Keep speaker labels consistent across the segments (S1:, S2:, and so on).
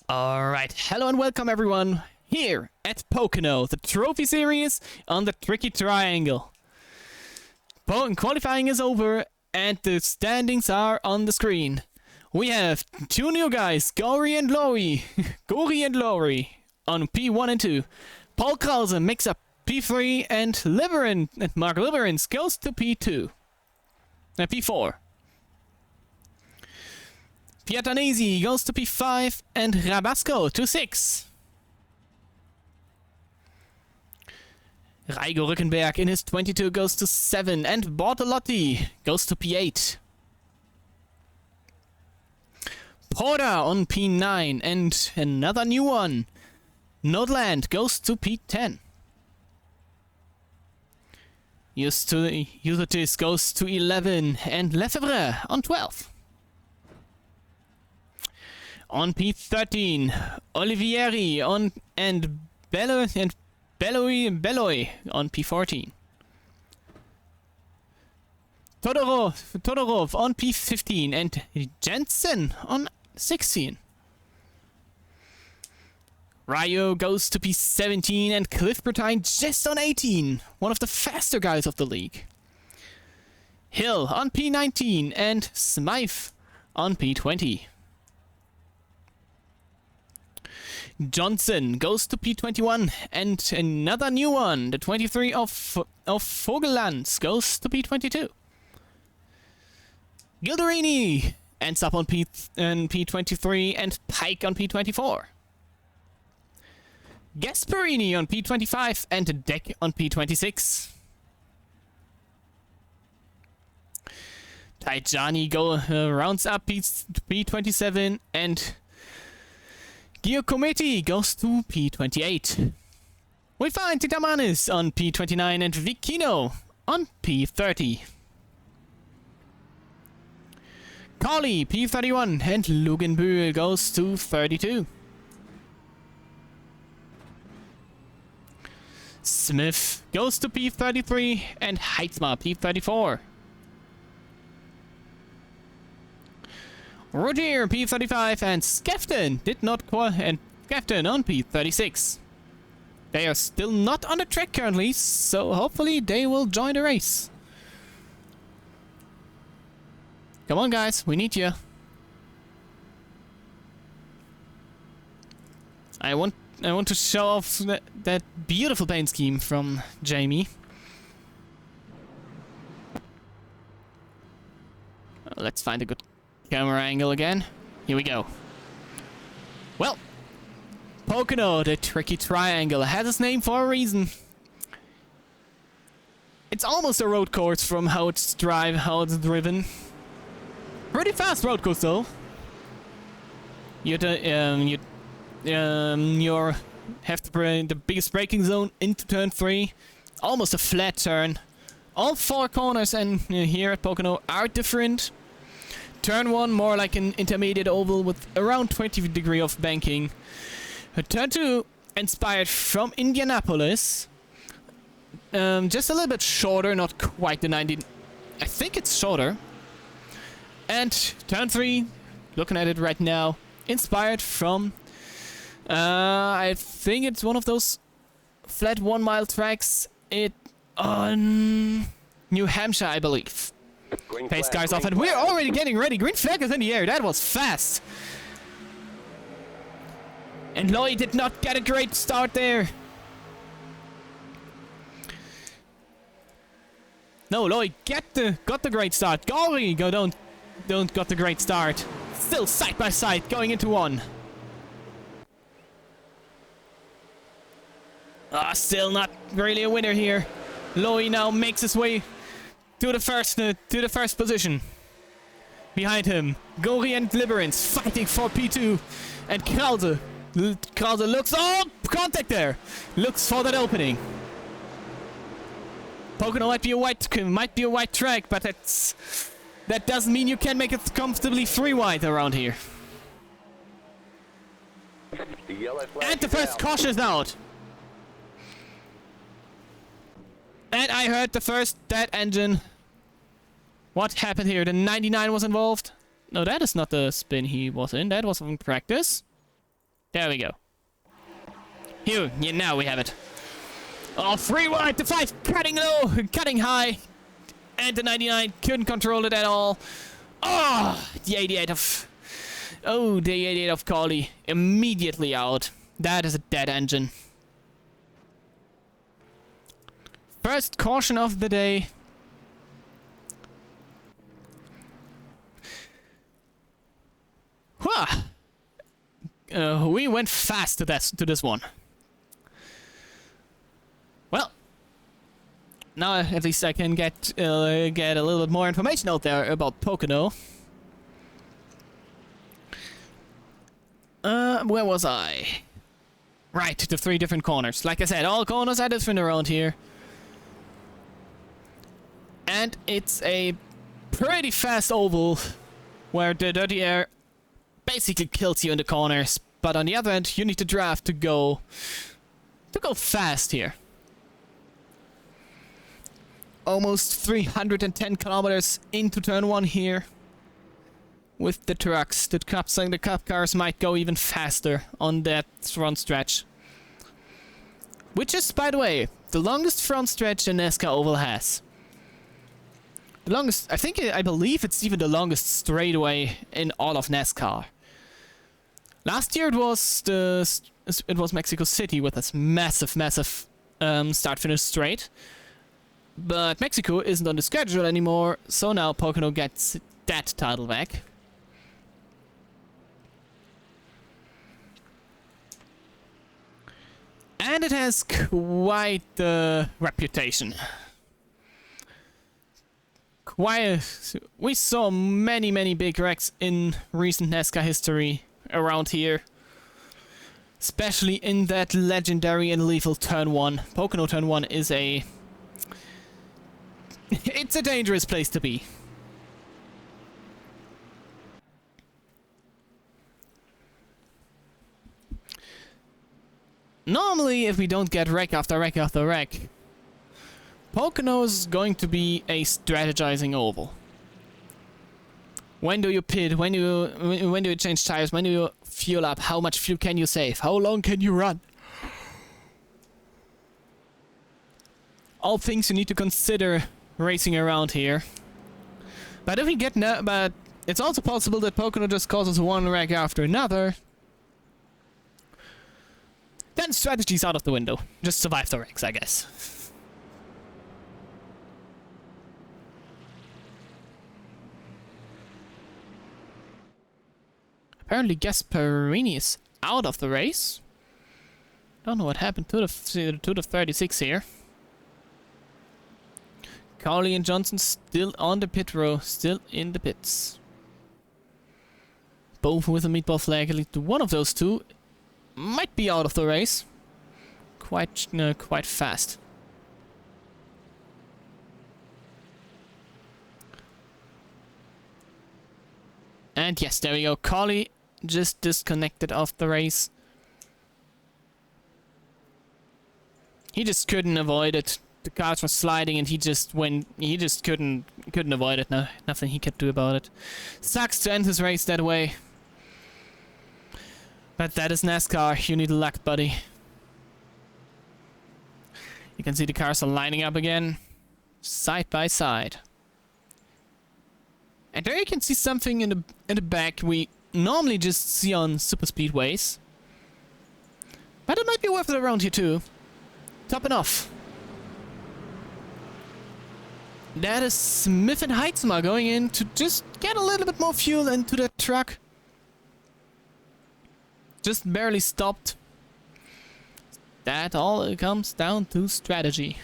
S1: Alright, hello and welcome everyone here at Pocono, the trophy series on the Tricky Trieangel. Qualifying is over and the standings are on the screen. We have two new guys, Gory and Laurie on P1 and 2. Paul Krause makes up P3 and Mark Liberens goes to P2. P4. Piatanesi goes to P5 and Rabasco to 6. Raigo Rückenberg in his 22 goes to 7 and Bortolotti goes to P8. Porter on P9 and another new one. Nordland goes to P10. Eusotis goes to 11 and Lefebvre on 12. On P13, Olivieri and Belloy on P14. Todorov on P15 and Jensen on 16. Ryo goes to P17 and Cliff Bertine just on 18, one of the faster guys of the league. Hill on P19 and Smythe on P20. Johnson goes to P21 and another new one, the 23 of Vogelands goes to P22. Gilderini ends up on P23 and Pike on P24. Gasparini on P25 and Deck on P26. Tajani rounds up P27 and Giacometti goes to P28. We find Titamanis on P29 and Vicino on P30. Carly P31 and Lugenbühl goes to 32. Smith goes to P33 and Heitzma P34. Roger P35 and Skefton Skefton on P36. They are still not on the track currently, so hopefully they will join the race. Come on guys, we need you. I want to show off that beautiful paint scheme from Jamie. Let's find a good camera angle again. Here we go. Well, Pocono, the Tricky Trieangel, has its name for a reason. It's almost a road course from how it's driven. Pretty fast road course though. You have the biggest braking zone into turn 3. Almost a flat turn. All 4 corners and here at Pocono are different. Turn 1 more like an intermediate oval with around 20 degrees of banking. Turn 2 inspired from Indianapolis. Just a little bit shorter, not quite the 90. I think it's shorter. And turn 3, looking at it right now, inspired from I think it's one of those flat 1 mile tracks on New Hampshire, I believe. Pace cars off and we're already getting ready. Green flag is in the air. That was fast. And Lloyd did not get a great start there. No, Lloyd got the great start. Gory don't got the great start. Still side by side going into 1. Still not really a winner here. Lloyd now makes his way to the first position. Behind him, Gory and Liberens fighting for P2, and Krause looks, contact there, looks for that opening. Pocono might be a wide track, but that doesn't mean you can make it comfortably 3 wide around here. And the first caution is out. And I heard the first dead engine. What happened here? The 99 was involved? No, that is not the spin he was in. That was in practice. There we go. Here, yeah, now we have it. Oh, 3 wide, the 5 cutting low, cutting high. And the 99 couldn't control it at all. Oh, the 88 of... Oh, the 88 of Carly immediately out. That is a dead engine. First caution of the day. We went fast to this one. Well, now at least I can get a little bit more information out there about Pocono. Where was I? Right, the 3 different corners. Like I said, all corners are different around here. And it's a pretty fast oval where the dirty air basically kills you in the corners. But on the other end, you need to draft to go fast here. Almost 310 kilometers into turn 1 here. With the trucks, the cups and the cup cars might go even faster on that front stretch. Which is, by the way, the longest front stretch the NASCAR Oval has. The longest, I believe it's even the longest straightaway in all of NASCAR. Last year it was Mexico City with this massive start-finish straight. But Mexico isn't on the schedule anymore, so now Pocono gets that title back. And it has quite the reputation. We saw many big wrecks in recent NASCAR history around here. Especially in that legendary and lethal turn 1. Pocono turn 1 is it's a dangerous place to be. Normally, if we don't get wreck after wreck after wreck, Pocono is going to be a strategizing oval. When do you pit? When do you change tires? When do you fuel up? How much fuel can you save? How long can you run? All things you need to consider racing around here. But if we get but it's also possible that Pocono just causes one wreck after another. Then strategy's out of the window. Just survive the wrecks, I guess. Apparently Gasparini is out of the race. Don't know what happened to the 36 here. Carly and Johnson still on the pit row, still in the pits. Both with a meatball flag. At least one of those two might be out of the race. Quite fast. And yes, there we go. Carly just disconnected off the race. He just couldn't avoid it. The cars were sliding and he just couldn't avoid it. No, nothing he could do about it. Sucks to end his race that way. But that is NASCAR. You need luck, buddy. You can see the cars are lining up again. Side by side. And there you can see something in the back we normally just see on super speedways. But it might be worth it around here too. Topping off. That is Smith and Heitzma going in to just get a little bit more fuel into the truck. Just barely stopped. That all comes down to strategy.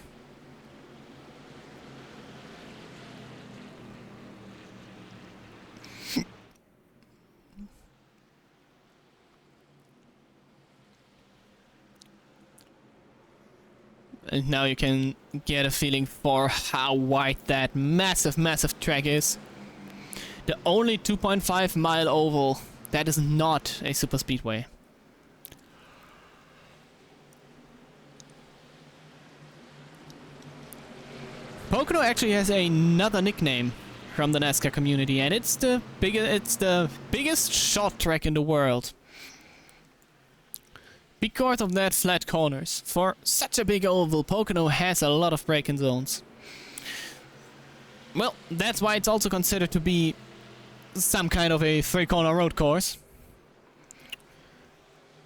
S1: And now you can get a feeling for how wide that massive track is. The only 2.5 mile oval. That is not a super speedway. Pocono actually has another nickname from the NASCAR community, and it's the biggest short track in the world. because of that flat corners. For such a big oval, Pocono has a lot of braking zones. Well, that's why it's also considered to be some kind of a three-corner road course.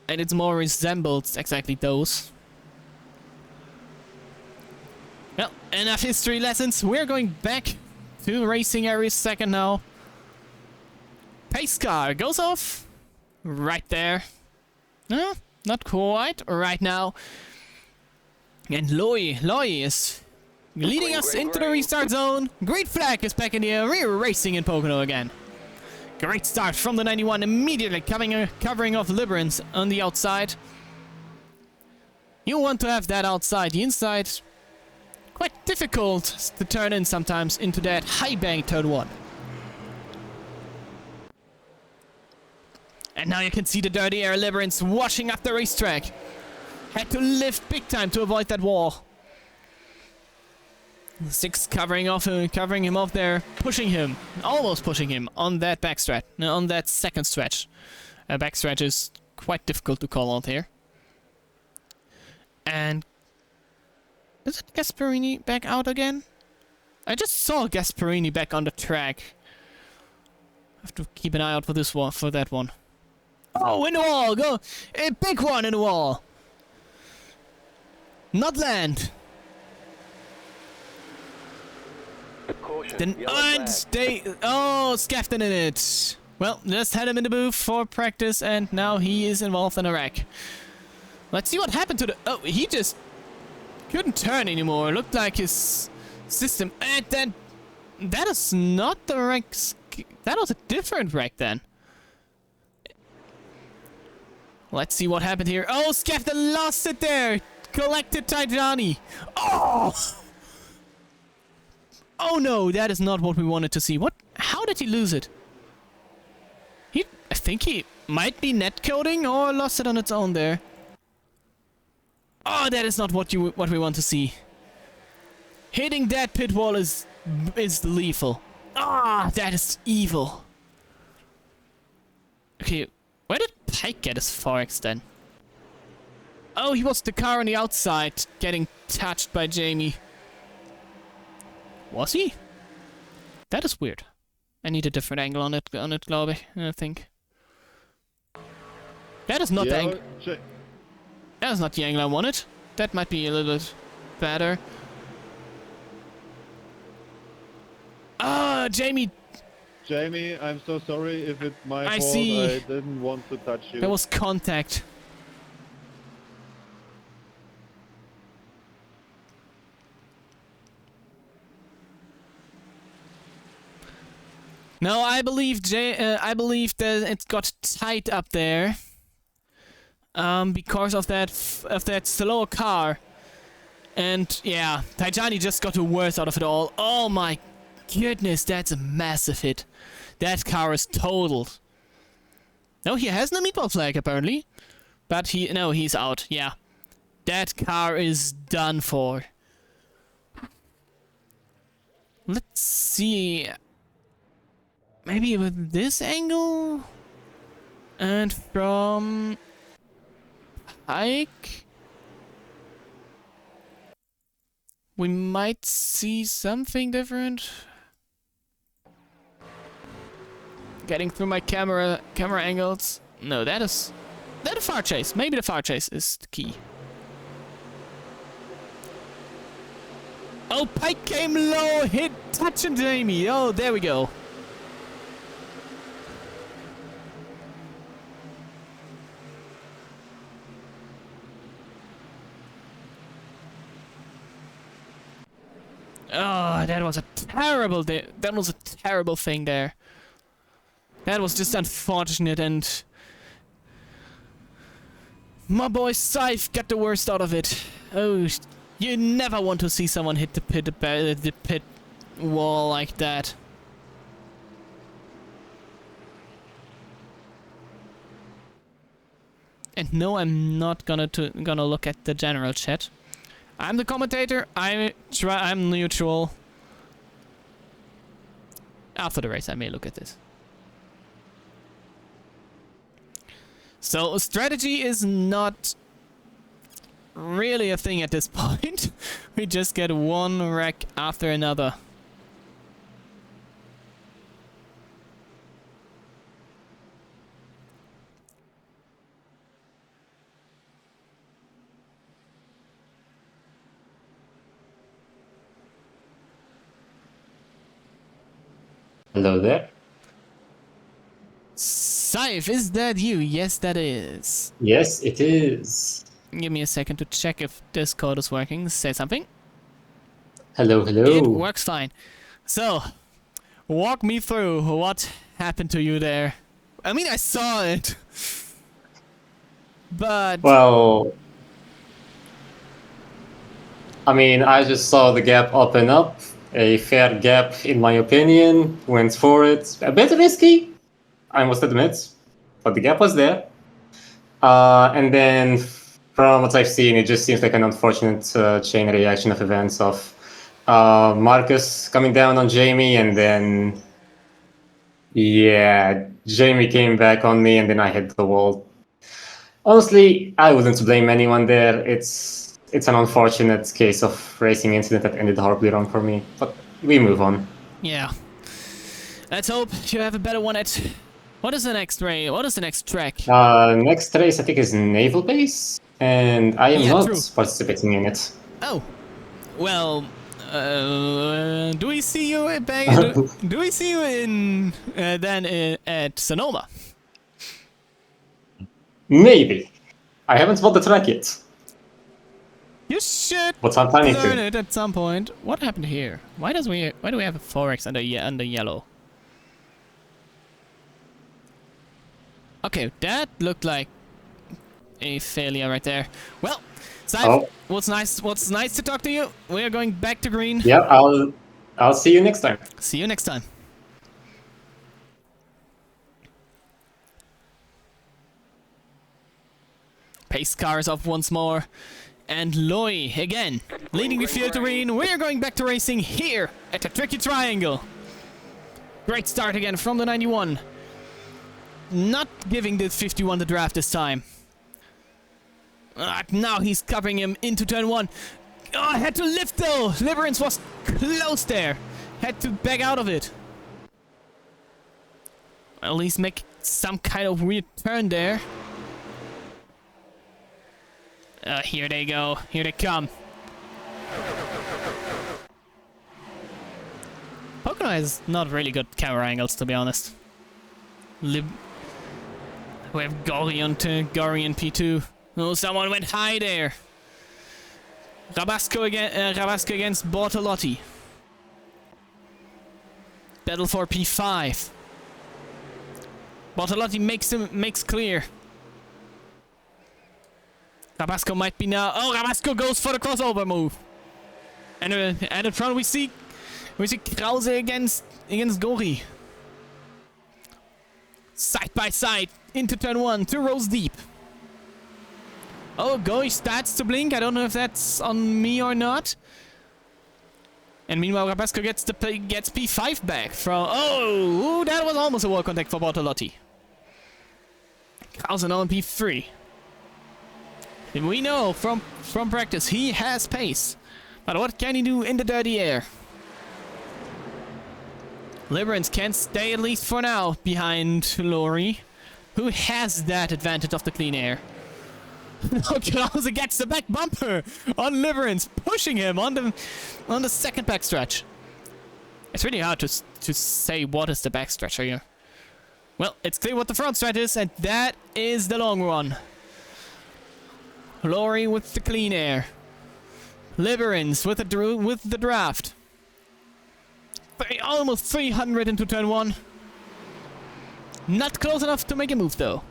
S1: And it's more resembles exactly those. Well, enough history lessons. We're going back to racing area second now. Pace car goes off right there. Not quite right now. And Loy is leading us into the restart zone. Green flag is back in the air. We're racing in Pocono again. Great start from the 91, immediately covering off Liberance on the outside. You want to have that outside. The inside, quite difficult to turn in sometimes into that high bank turn 1. And now you can see the dirty air Liberance washing up the racetrack. Had to lift big time to avoid that wall. 6 covering him off there, pushing him, almost pushing him on that backstretch, on that second stretch. Backstretch is quite difficult to call out here. And is it Gasparini back out again? I just saw Gasparini back on the track. Have to keep an eye out for this one, for that one. Oh, in the wall, go! A big one in the wall! Not land! Then, and they... Oh, Skafton in it! Well, just had him in the booth for practice, and now he is involved in a wreck. Let's see what happened to the... Oh, he just couldn't turn anymore. Looked like his system... And then... That is not the wreck... That was a different wreck then. Let's see what happened here. Oh, Skafton lost it there! Collected Tajani! Oh! Oh no, that is not what we wanted to see. What? How did he lose it? I think he might be netcoding or lost it on its own there. Oh, that is not what we want to see. Hitting that pit wall is lethal. Ah, that is evil. Okay, where did Pike get his Forex then? Oh, he was the car on the outside getting touched by Jamie. Was he? That is weird. I need a different angle on it, glaube ich, I think. That is not the angle. That is not the angle I wanted. That might be a little bit better. Ah, Jamie.
S2: Jamie, I'm so sorry if it's my fault.
S1: See.
S2: I didn't want to touch you.
S1: There was contact. No, I believe that it got tight up there. Because of that slower car. And yeah, Tajani just got the worst out of it all. Oh my goodness, that's a massive hit. That car is totaled. No, he has no meatball flag apparently. But he's out, yeah. That car is done for. Let's see. Maybe with this angle? And from Pike? We might see something different. Getting through my camera angles. No, that a far chase. Maybe the far chase is the key. Oh, Pike came low, hit touching Jamie. Oh, there we go. Oh, that was a terrible thing there. That was just unfortunate, and my boy Scythe got the worst out of it. Oh, you never want to see someone hit the pit wall like that. And no, I'm not gonna look at the general chat. I'm the commentator. I'm neutral. After the race, I may look at this. So strategy is not really a thing at this point. We just get one wreck after another.
S3: Hello there.
S1: Saif, is that you? Yes, that is.
S3: Yes, it is.
S1: Give me a second to check if Discord is working. Say something.
S3: Hello, hello.
S1: It works fine. So, walk me through what happened to you there. I mean, I saw it. But...
S3: Well, I mean, I just saw the gap open up. A fair gap, in my opinion. Went for it. A bit risky, I must admit. But the gap was there. And then, from what I've seen, it just seems like an unfortunate chain reaction of events of Marcus coming down on Jamie, and then... Yeah, Jamie came back on me, and then I hit the wall. Honestly, I wouldn't blame anyone there. It's an unfortunate case of racing incident that ended horribly wrong for me, but we move on.
S1: yeah. Let's hope you have a better one at... What is the next race? What is the next track?
S3: Next race, I think, is Naval Base, and I am
S1: Yeah,
S3: not
S1: true.
S3: participating in it.
S1: Oh. Well... do we see you back? Do we see you in at Sonoma?
S3: Maybe. I haven't bought the track yet,
S1: You should
S3: but I'm planning
S1: learn
S3: to.
S1: it at some point. What happened here? Why do we have a 4x under yellow? Okay, that looked like a failure right there. Well, Saif,
S3: Oh.
S1: what's nice to talk to you. We are going back to green.
S3: Yeah, I'll see you next time.
S1: See you next time. Pace cars up once more. And Loy again, leading the field to green. We are going back to racing here at the Tricky Triangle. Great start again from the 91. Not giving the 51 the draft this time. Now he's covering him into turn 1. Oh, I had to lift though. Liberance was close there. Had to back out of it. At least make some kind of weird turn there. Here they go. Here they come. Pocono has not really good camera angles, to be honest. We have Gorion P2. Oh, someone went high there. Rabasco against Bortolotti. Battle for P5. Bortolotti makes clear. Rabasco might be now. Oh, Rabasco goes for the crossover move. And in front we see Krause against Gori. Side by side into turn 1, 2 rows deep. Oh, Gori starts to blink. I don't know if that's on me or not. And meanwhile, Rabasco gets P5 back from. Oh, that was almost a wall contact for Bortolotti. Krause now on P3. And we know from practice he has pace. But what can he do in the dirty air? Liberance can stay at least for now behind Lori, who has that advantage of the clean air. Krause gets the back bumper on Liberance, pushing him on the second backstretch. It's really hard to say what is the backstretch here. Well, it's clear what the front stretch is, and that is the long run. Lori with the clean air. Liberance with the draft. Almost 300 into turn 1. Not close enough to make a move though.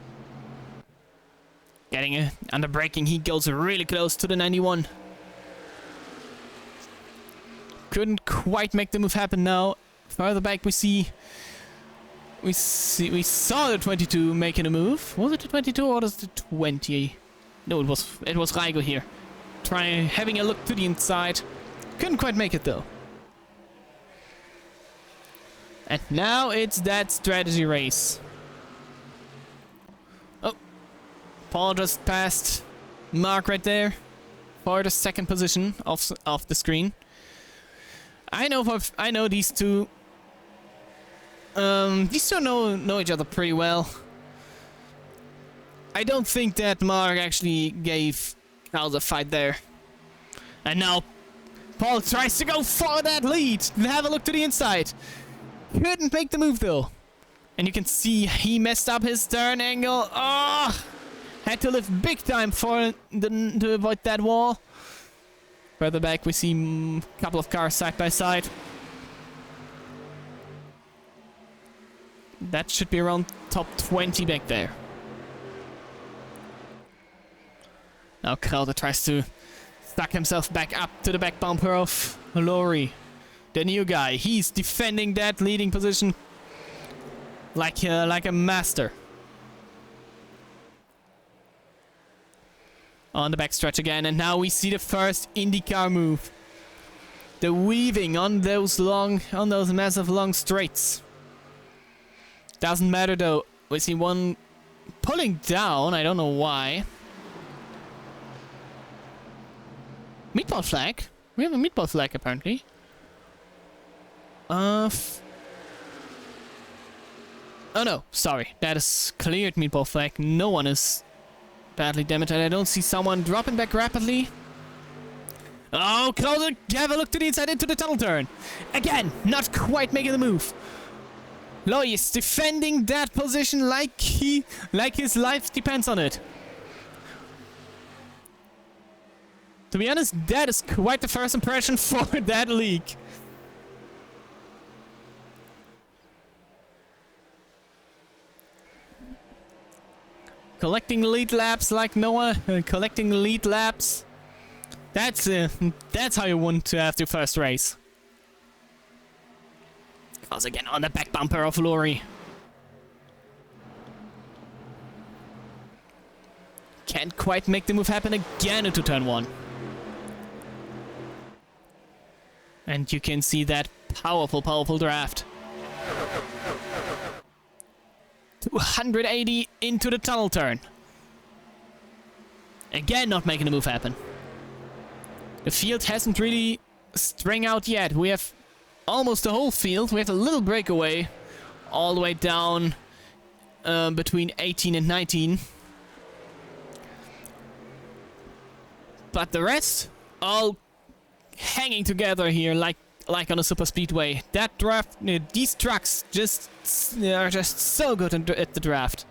S1: Getting it under braking, he goes really close to the 91. Couldn't quite make the move happen now. Further back we saw the 22 making a move. Was it the 22 or was it the 20? No, it was Raigo here. Having a look to the inside. Couldn't quite make it though. And now it's that strategy race. Oh. Paul just passed Mark right there. for the second position of the screen. I know these two. These two know each other pretty well. I don't think that Mark actually gave Carl a fight there. And now Paul tries to go for that lead. Have a look to the inside. Couldn't make the move though. And you can see he messed up his turn angle. Oh! Had to lift big time to avoid that wall. Further back we see a couple of cars side by side. That should be around top 20 back there. Now Krauter tries to stuck himself back up to the back bumper of Lori. The new guy. He's defending that leading position like a master. On the backstretch again, and now we see the first IndyCar move. The weaving on those massive long straights. Doesn't matter though. We see one pulling down. I don't know why. Meatball flag. We have a meatball flag apparently. Oh no, sorry. That is cleared meatball flag. No one is badly damaged, and I don't see someone dropping back rapidly. Oh, Krauser, have a look to the inside into the tunnel turn. Again, not quite making the move. Lois defending that position like his life depends on it. To be honest, that is quite the first impression for that league. Collecting lead laps like Noah, collecting lead laps. That's how you want to have your first race. Once again on the back bumper of Lori. Can't quite make the move happen again into turn 1. And you can see that powerful draft. 280 into the tunnel turn. Again, not making the move happen. The field hasn't really strung out yet. We have almost the whole field. We have a little breakaway all the way down between 18 and 19. But the rest, all hanging together here like on a super speedway. That draft, these trucks are just so good at the draft.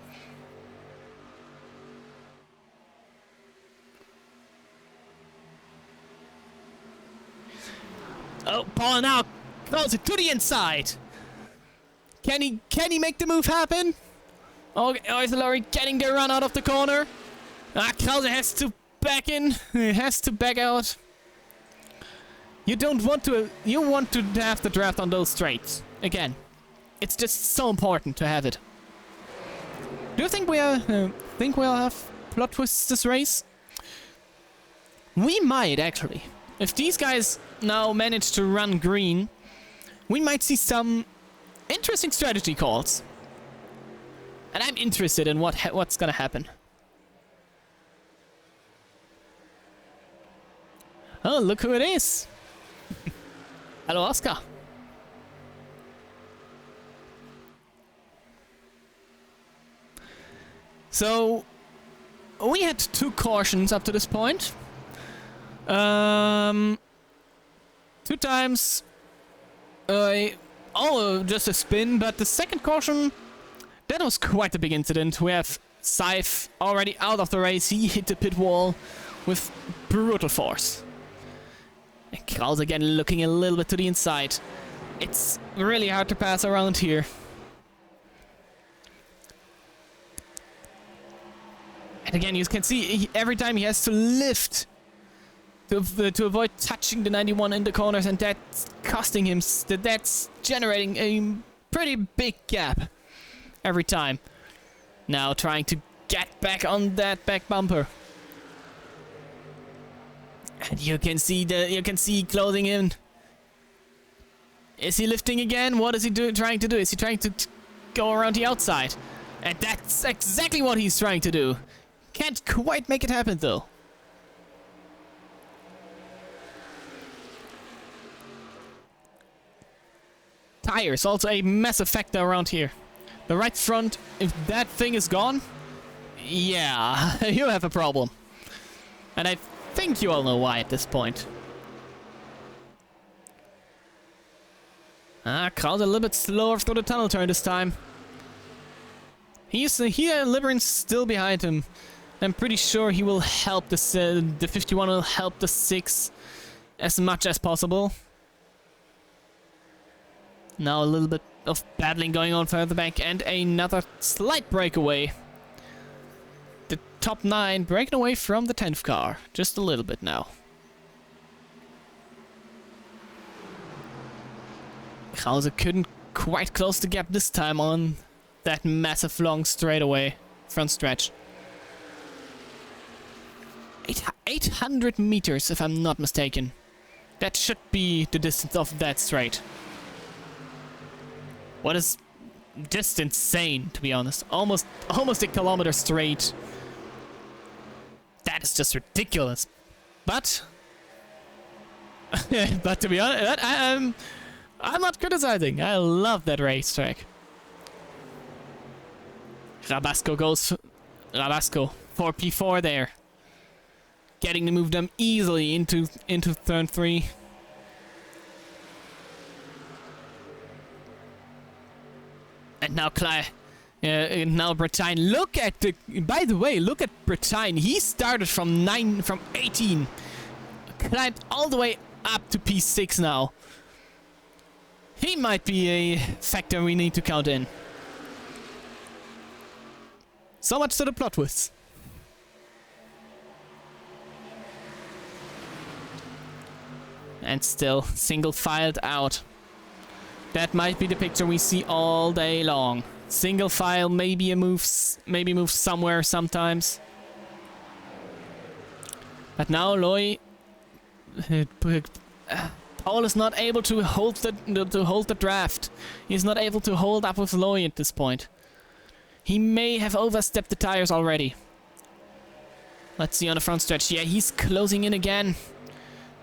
S1: Oh, Paul now throws it to the inside. Can he make the move happen? Oh, is Lori getting the run out of the corner? Krause has to back in. He has to back out. You want to have the draft on those straights. Again, it's just so important to have it. Do you think we'll have plot twists this race? We might actually. If these guys now manage to run green, we might see some interesting strategy calls. And I'm interested in what's gonna happen. Oh, look who it is! Hello, Oscar. So, we had 2 cautions up to this point. 2 times, just a spin, but the second caution, that was quite a big incident. We have Scythe already out of the race. He hit the pit wall with brutal force. And Krause again looking a little bit to the inside. It's really hard to pass around here. And again, you can see every time he has to lift to avoid touching the 91 in the corners, and that's costing him. That's generating a pretty big gap every time. Now trying to get back on that back bumper. And you can see closing in. Is he lifting again? What is he trying to do? Is he trying to go around the outside? And that's exactly what he's trying to do. Can't quite make it happen though. tires, also a massive factor around here. The right front, if that thing is gone, yeah, you have a problem. And I think you all know why at this point. Krause a little bit slower through the tunnel turn this time. He's here, Liberan's still behind him. I'm pretty sure he will help the 51 will help the 6 as much as possible. Now a little bit of battling going on further back and another slight breakaway. The top 9 breaking away from the 10th car. Just a little bit now. Krause couldn't quite close the gap this time on that massive long straightaway front stretch. 800 meters, if I'm not mistaken. That should be the distance of that straight. What is just insane, to be honest. Almost a kilometer straight. That is just ridiculous. But but to be honest, I'm not criticizing. I love that racetrack. Rabasco for P4 there. Getting to move them easily into turn 3. And now now Bretagne. Look at the. By the way, look at Bretagne. He started from 18, climbed all the way up to P6 now. He might be a factor we need to count in. So much to the plot twists. And still single filed out. That might be the picture we see all day long. Single file, maybe move somewhere sometimes. But now Loy, Paul is not able to hold the draft. He's not able to hold up with Loy at this point. He may have overstepped the tires already. Let's see on the front stretch. Yeah, he's closing in again.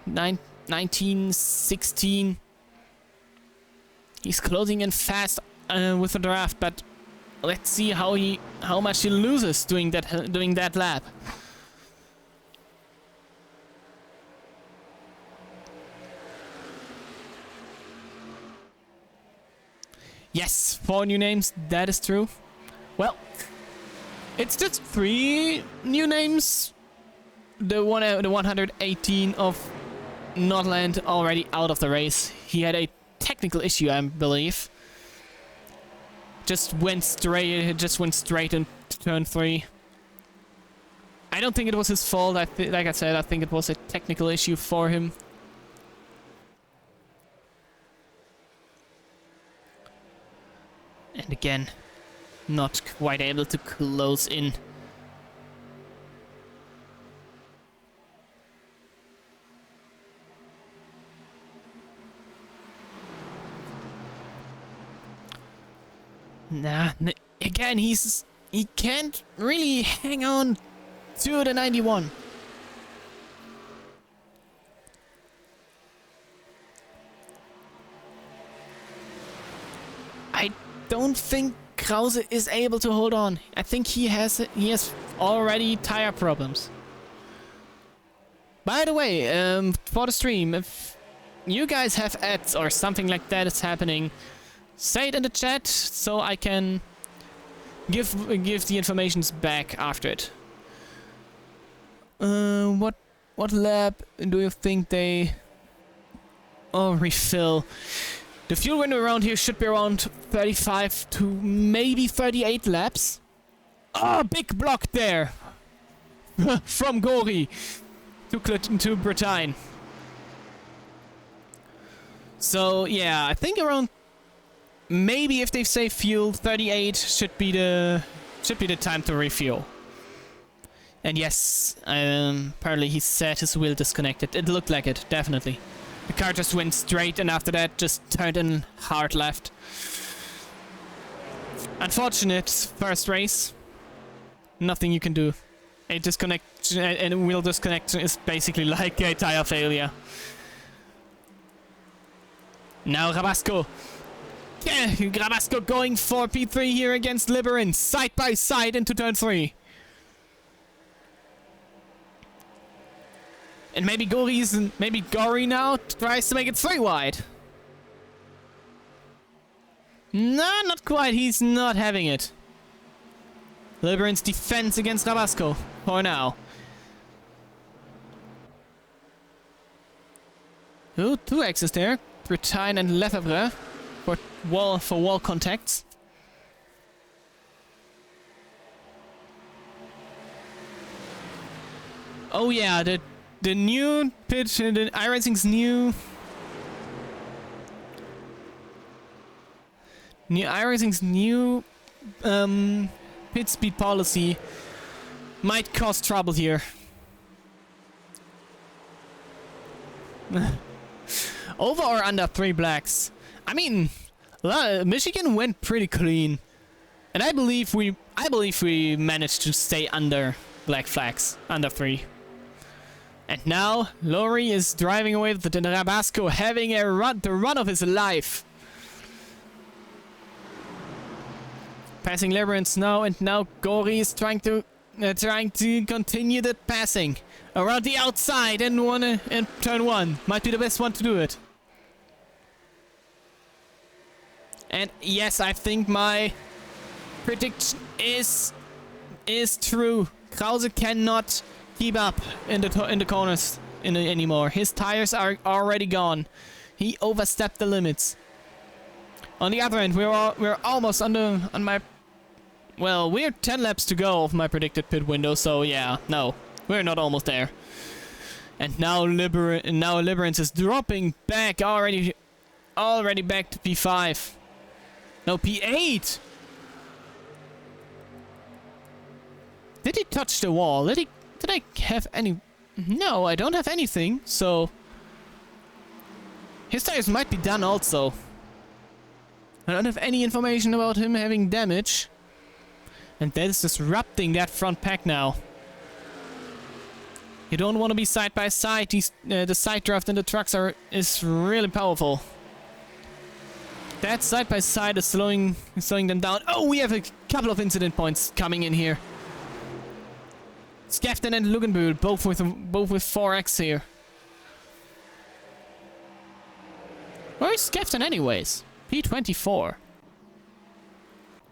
S1: 19, 16. He's closing in fast with the draft, but let's see how much he loses doing that lap. Yes, 4 new names. That is true. Well, it's just 3 new names. The 118 of Nordland already out of the race. He had a technical issue, I believe. Just went straight into turn 3. I don't think it was his fault. Like I said, I think it was a technical issue for him. And again, not quite able to close in. Nah, again, he can't really hang on to the 91. I don't think Krause is able to hold on. I think he has already tire problems. By the way, for the stream, if you guys have ads or something like that is happening, say it in the chat so I can give the informations back after it. What lap do you think they refill? The fuel window around here should be around 35 to maybe 38 laps. Oh, big block there from Gori to Bretagne. So yeah, I think around. Maybe if they save fuel, 38 should be the time to refuel. And yes, apparently he said his wheel disconnected. It looked like it, definitely. The car just went straight and after that just turned in hard left. Unfortunate first race. Nothing you can do. A disconnect and a wheel disconnect is basically like a tire failure. Now Rabasco. Grabasco going for P3 here against Liberin. Side by side into turn 3. And maybe Gory now tries to make it 3 wide. No, not quite. He's not having it. Liberin's defense against Grabasco for now. Ooh, 2 X's there. Bretagne and Lefebvre for wall contacts. Oh yeah, the new pitch, the iRacing's new pit speed policy might cause trouble here. Over or under 3 blacks? I mean, Michigan went pretty clean, and I believe we managed to stay under black flags, under 3. And now Lowry is driving away with the Grabasco, having the run of his life. Passing Liberins now, and now Gory is trying to continue the passing around the outside and turn 1 might be the best one to do it. And yes, I think my prediction is true. Krause cannot keep up in the corners anymore. His tires are already gone. He overstepped the limits. On the other end, we're almost on my. Well, we're 10 laps to go of my predicted pit window, so yeah, no, we're not almost there. And now Liberance is dropping back already back to P5. No, P8. Did he touch the wall? Did I have any? No, I don't have anything. So his tires might be done also. I don't have any information about him having damage. And that is disrupting that front pack now. You don't want to be side by side. The side draft in the trucks is really powerful. That side by side is slowing them down. Oh, we have a couple of incident points coming in here. Skefton and Lugenbühl both with 4x here. Where is Skefton anyways? P24.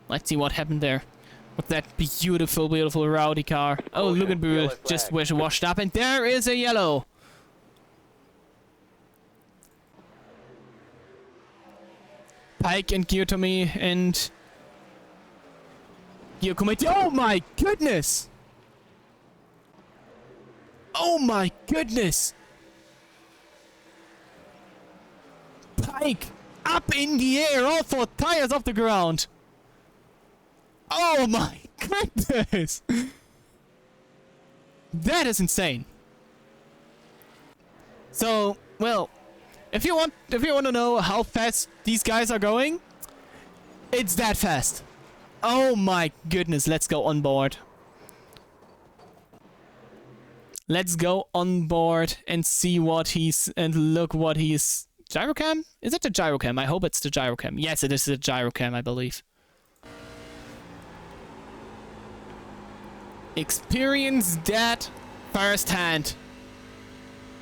S1: Let's see what happened there. With that beautiful rowdy car. Oh, Lugenbühl just washed up, and there is a yellow. Pike and Giottomi and Giacometti. Oh my goodness! Oh my goodness! Pike up in the air, all 4 tires off the ground. Oh my goodness! That is insane. So, well, if you want to know how fast these guys are going, it's that fast. Oh my goodness, let's go on board. Let's go on board and see what look what he's... Gyrocam? Is it the Gyrocam? I hope it's the Gyrocam. Yes, it is the Gyrocam, I believe. Experience that firsthand.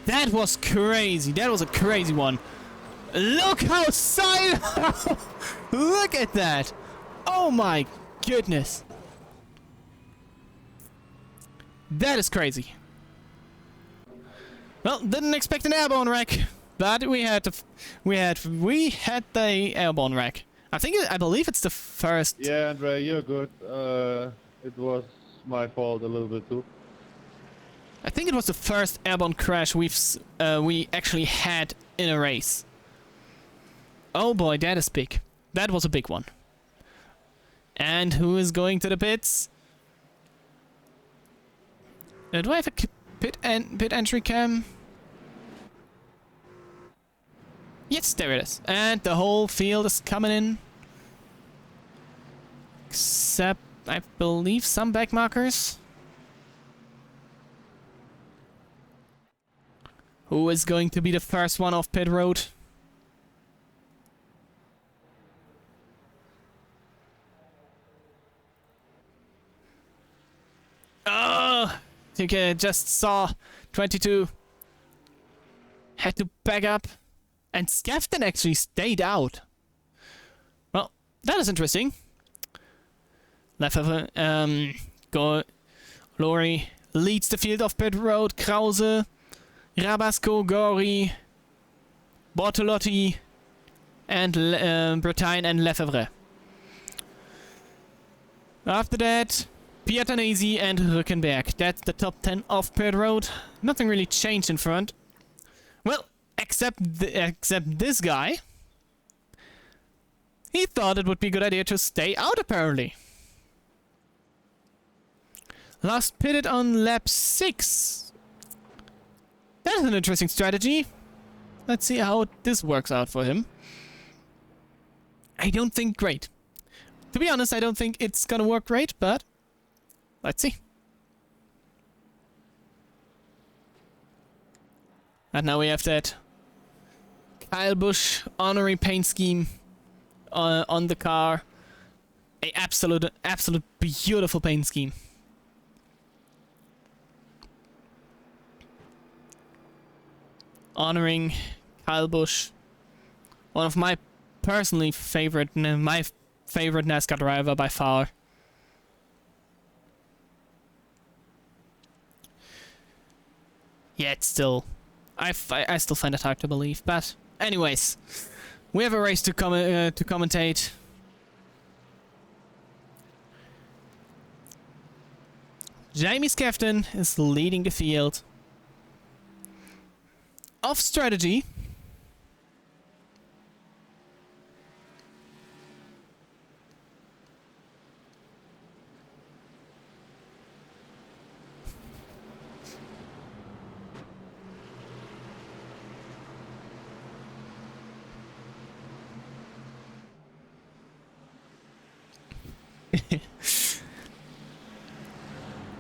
S1: That was crazy. That was a crazy one. Look how silent. Look at that. Oh my goodness. That is crazy. Well, didn't expect an airborne wreck, but we had the airborne wreck. I believe it's the first.
S2: Yeah, Andre, you're good. It was my fault a little bit too.
S1: I think it was the first airborne crash we actually had in a race. Oh boy, that is big. That was a big one. And who is going to the pits? Do I have a pit entry cam? Yes, there it is. And the whole field is coming in. Except, I believe, some back markers. Who is going to be the first one off pit road? think I just saw 22 had to back up, and Skefton actually stayed out. Well, that is interesting. Lefebvre, Lori leads the field off pit road. Krause, Rabasco, Gori, Bortolotti, and Bretagne and Lefebvre. After that, Piatanesi and Rückenberg. That's the top 10 off pit road. Nothing really changed in front. Well, except this guy. He thought it would be a good idea to stay out, apparently. Last pitted on lap 6. That is an interesting strategy. Let's see how this works out for him. I don't think great. To be honest, I don't think it's gonna work great, but let's see. And now we have that Kyle Busch honorary paint scheme on the car. A absolute beautiful paint scheme. Honoring Kyle Busch, one of my personally favorite, my favorite NASCAR driver by far. Yeah, it's still, I still find it hard to believe. But anyways, we have a race to commentate. Jamie Skefton is leading the field. Off strategy.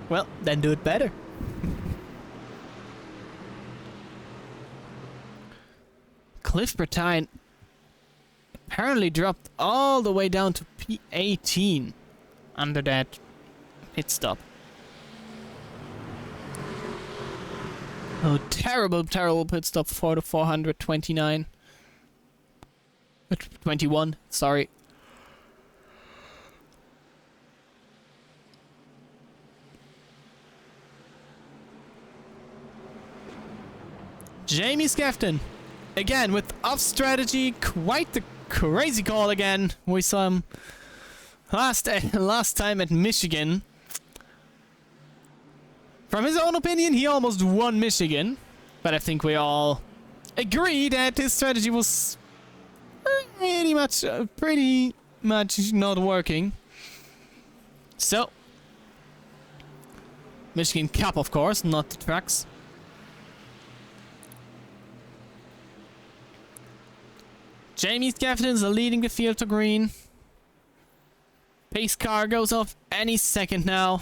S1: Well, then do it better. Cliff Bretagne apparently dropped all the way down to P18 under that pit stop. Oh, terrible pit stop for the 429. 21, sorry. Jamie Skefton, again with off strategy, quite the crazy call again. We saw him last time at Michigan. From his own opinion, he almost won Michigan, but I think we all agree that his strategy was pretty much not working. So, Michigan Cup, of course, not the tracks. Jamie Skefton is leading the field to green. Pace car goes off any second now.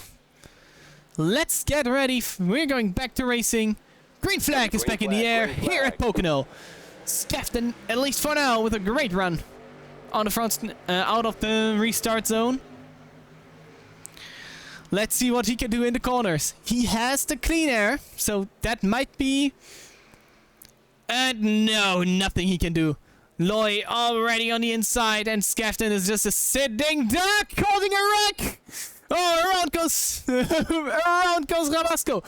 S1: Let's get ready. We're going back to racing. Green flag is back in the air here at Pocono. Skefton, at least for now, with a great run on the front, out of the restart zone. Let's see what he can do in the corners. He has the clean air, so that might be... no, nothing he can do. Loy already on the inside, and Skefton is just a sitting duck, causing a wreck. Oh, around goes Rabasco.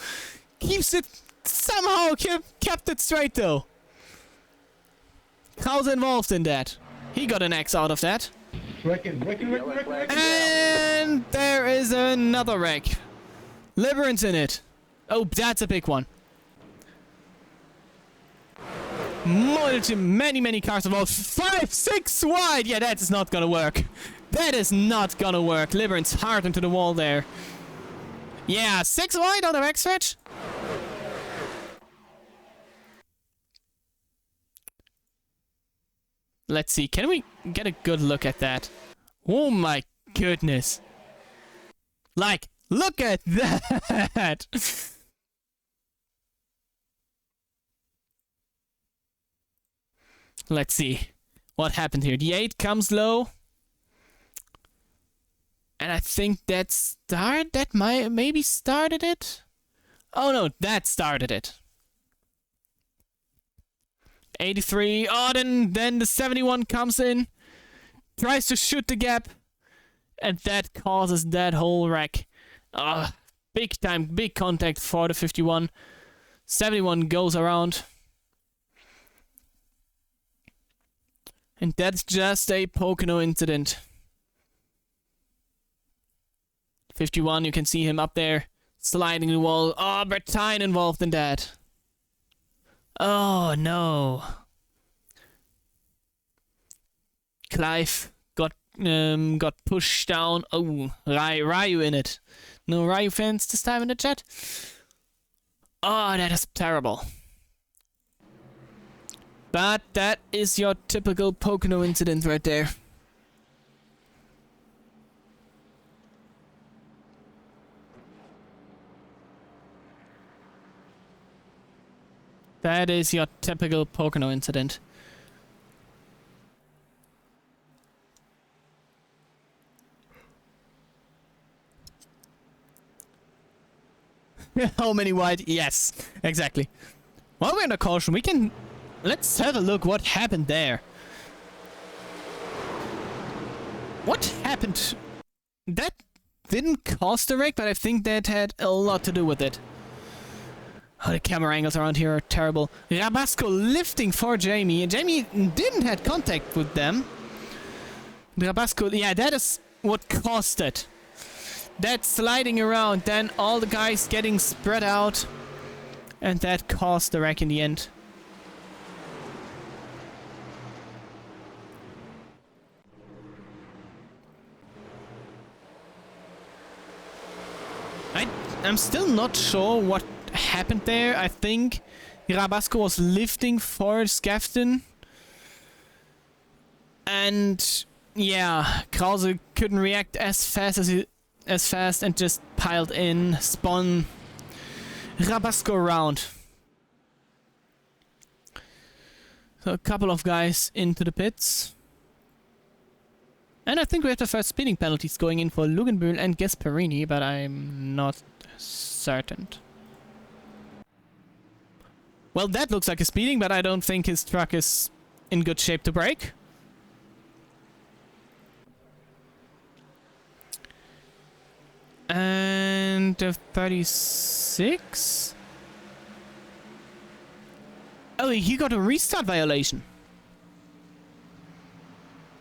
S1: Keeps it somehow kept it straight though. Krause involved in that. He got an X out of that. And there is another wreck. Liberance in it. Oh, that's a big one. Many cars involved. 5, 6 wide. Yeah, that is not gonna work. That is not gonna work. Liberance hard into the wall there. Yeah, 6 wide on the backstretch. Let's see. Can we get a good look at that? Oh my goodness. Like, look at that. Let's see what happened here. The 8 comes low. And I think that might maybe started it. Oh no, that started it. 83. Oh, then the 71 comes in, tries to shoot the gap, and that causes that whole wreck. Big time, big contact for the 51. 71 goes around. And that's just a Pocono incident. 51, you can see him up there, sliding the wall. Oh, Bertine involved in that. Oh, no. Clive got pushed down. Oh, Ryu in it. No Ryu fans this time in the chat? Oh, that is terrible. But that is your typical Pocono incident right there. That is your typical Pocono incident. How many wide? Yes, exactly. While we're in the caution, we can... Let's have a look what happened there. What happened? That didn't cause the wreck, but I think that had a lot to do with it. Oh, the camera angles around here are terrible. Rabasco lifting for Jamie. Jamie didn't have contact with them. Rabasco, yeah, that is what caused it. That sliding around, then all the guys getting spread out. And that caused the wreck in the end. I'm still not sure what happened there. I think Rabasco was lifting for Skafton. And yeah, Krause couldn't react as fast and just piled in, spun Rabasco around. So a couple of guys into the pits. And I think we have the first speeding penalties going in for Lugenbühl and Gasparini, but I'm not certain. Well, that looks like a speeding, but I don't think his truck is in good shape to brake. And the 36? Oh, he got a restart violation.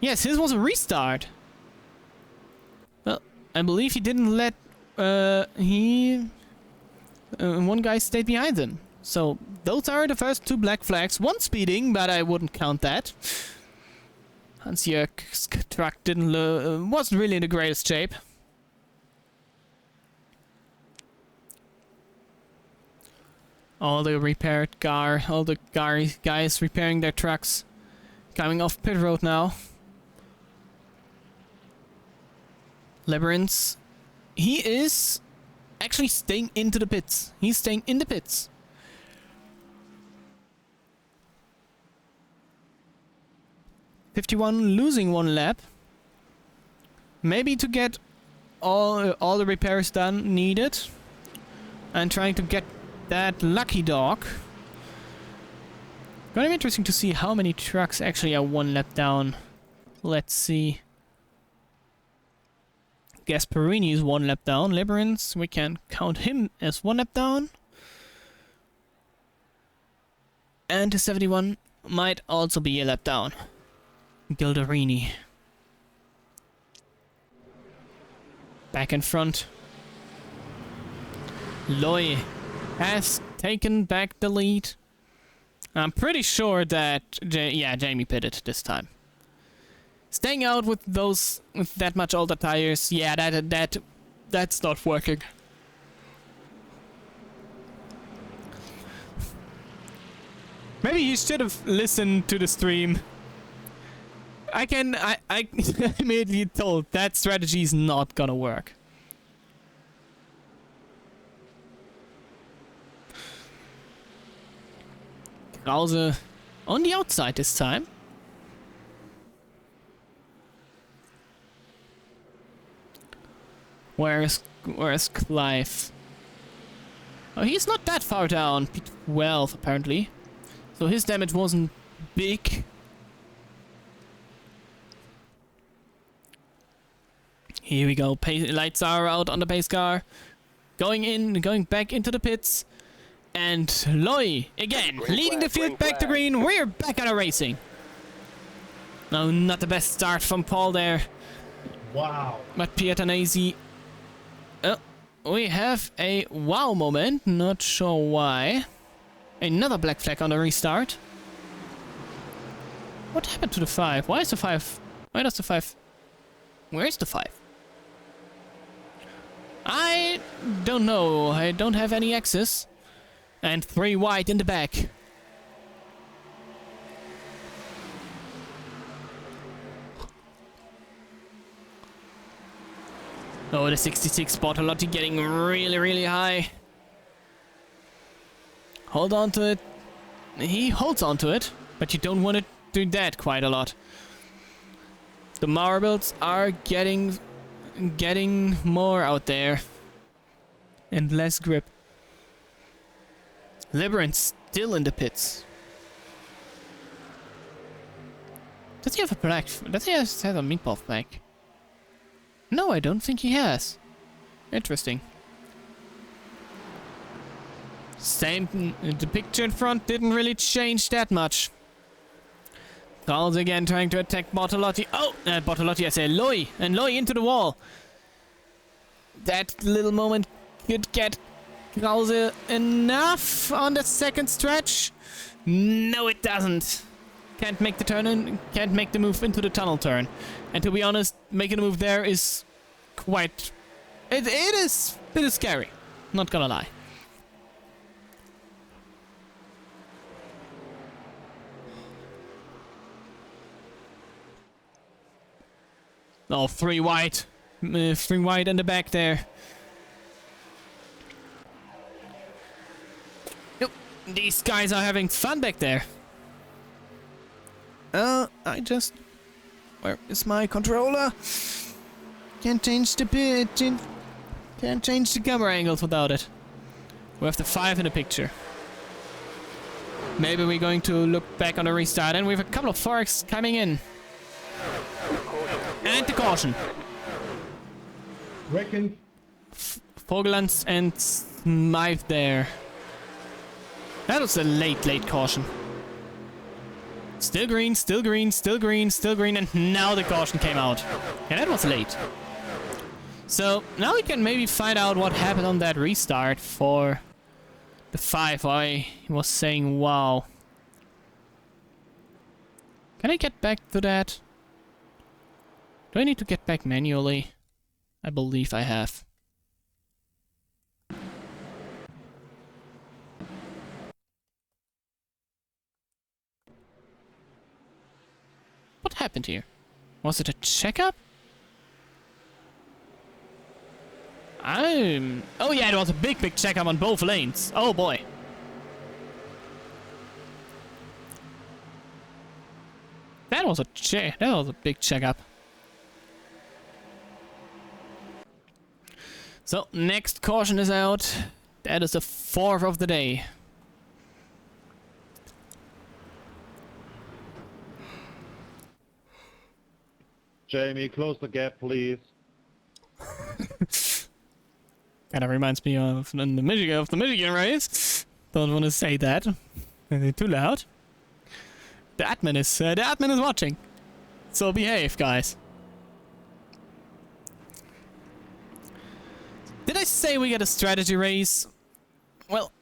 S1: Yes, his was a restart. Well, I believe he didn't let... one guy stayed behind him. So, those are the first two black flags. One speeding, but I wouldn't count that. Hans-Jörg's truck wasn't really in the greatest shape. All the guys repairing their trucks. Coming off pit road now. Labyrinth. He is actually staying into the pits. He's staying in the pits. (51) losing one lap. Maybe to get all the repairs done needed. And trying to get that lucky dog. Gonna be interesting to see how many trucks actually are one lap down. Let's see. Gasparini is one lap down. Labyrinth, we can count him as one lap down. And the 71 might also be a lap down. Gildarini. Back in front. Loy has taken back the lead. I'm pretty sure that Jamie pitted this time. Staying out with that much older tires, yeah, that's not working. Maybe you should have listened to the stream. I immediately told that strategy is not gonna work. Krause on the outside this time. Where's Clive? Oh, he's not that far down. P12, apparently. So his damage wasn't big. Here we go. Lights are out on the pace car. Going back into the pits. And Loy, again, leading the field back to green. We're back at iRacing. No, not the best start from Paul there.
S2: Wow.
S1: But Pietanese. We have a wow moment. Not sure why. Another black flag on the restart. What happened to the 5? Why is the 5? Why does the 5? Where's the 5? I don't know. I don't have any access. And 3 wide in the back. Oh, the 66 Bortolotti getting really, really high. Hold on to it. He holds on to it, but you don't want to do that quite a lot. The marbles are getting more out there. And less grip. Liberant's still in the pits. Does he have a black? Does he have a meatball flag? No, I don't think he has. Interesting. Same, the picture in front didn't really change that much. Carl's again trying to attack Bortolotti. Oh, Bortolotti, I say Loy, and Loy into the wall. That little moment could get Krause enough on the second stretch. No, it doesn't. Can't make the turn in, can't make the move into the tunnel turn. And to be honest, making a move there is quite... It is a bit scary. Not gonna lie. Oh, 3 wide. 3 wide in the back there. Yep, these guys are having fun back there. Where is my controller? Can't change the pitch. Can't change the camera angles without it. We have the 5 in the picture. Maybe we're going to look back on the restart, and we have a couple of forks coming in. And the caution.
S2: Reckon.
S1: Vogelands and Smythe there. That was a late caution. Still green, still green, still green, still green, and now the caution came out. And that was late. So now we can maybe find out what happened on that restart for the 5. Why he was saying wow. Can I get back to that? Do I need to get back manually? I believe I have. What happened here? Was it a checkup? Oh yeah, it was a big checkup on both lanes. Oh boy. That was a big checkup. So, next caution is out. That is the 4th of the day.
S2: Jamie, close the gap, please.
S1: Kinda reminds me of the Michigan race. Don't want to say that. Too loud. The admin is watching. So behave, guys. Did I say we get a strategy race? Well,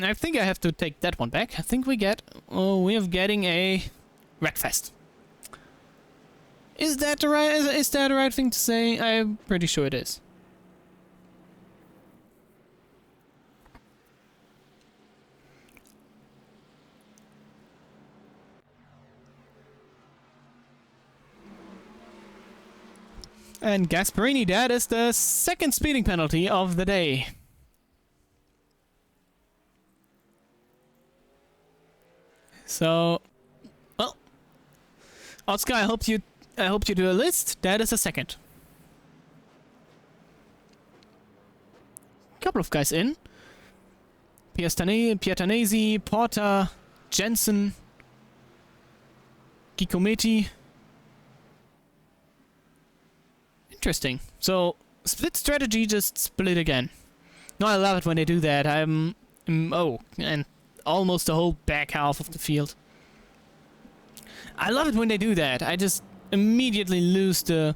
S1: I think I have to take that one back. I think we are getting a Wreckfest. Is that the right thing to say? I'm pretty sure it is. And Gasparini, that is the 2nd speeding penalty of the day. So, well, Oscar, I hope you do a list. That is a 2nd. Couple of guys in. Piatanesi, Porta, Jensen, Gicometti. Interesting. So, split strategy just split again. No, I love it when they do that. Oh, and almost the whole back half of the field. I love it when they do that. I just immediately lose the...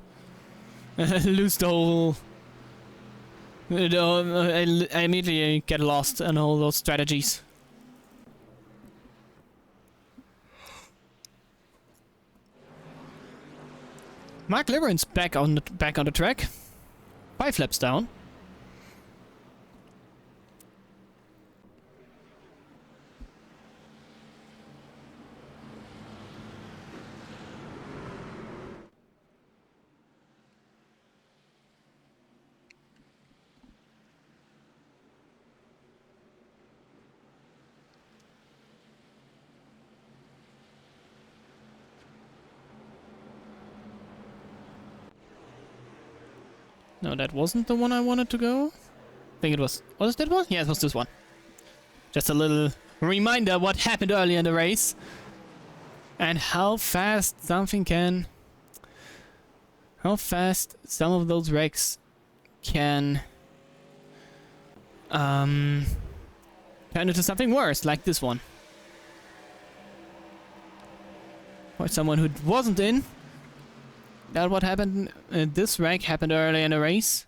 S1: lose the whole... I immediately get lost in all those strategies. Mark Liberin's back on the track. 5 laps down. No, that wasn't the one I wanted to go. I think it was... Was it that one? Yeah, it was this one. Just a little reminder what happened earlier in the race. And how fast something can... How fast some of those wrecks can... turn into something worse, like this one. Or someone who wasn't in. That what happened, this wreck happened earlier in the race.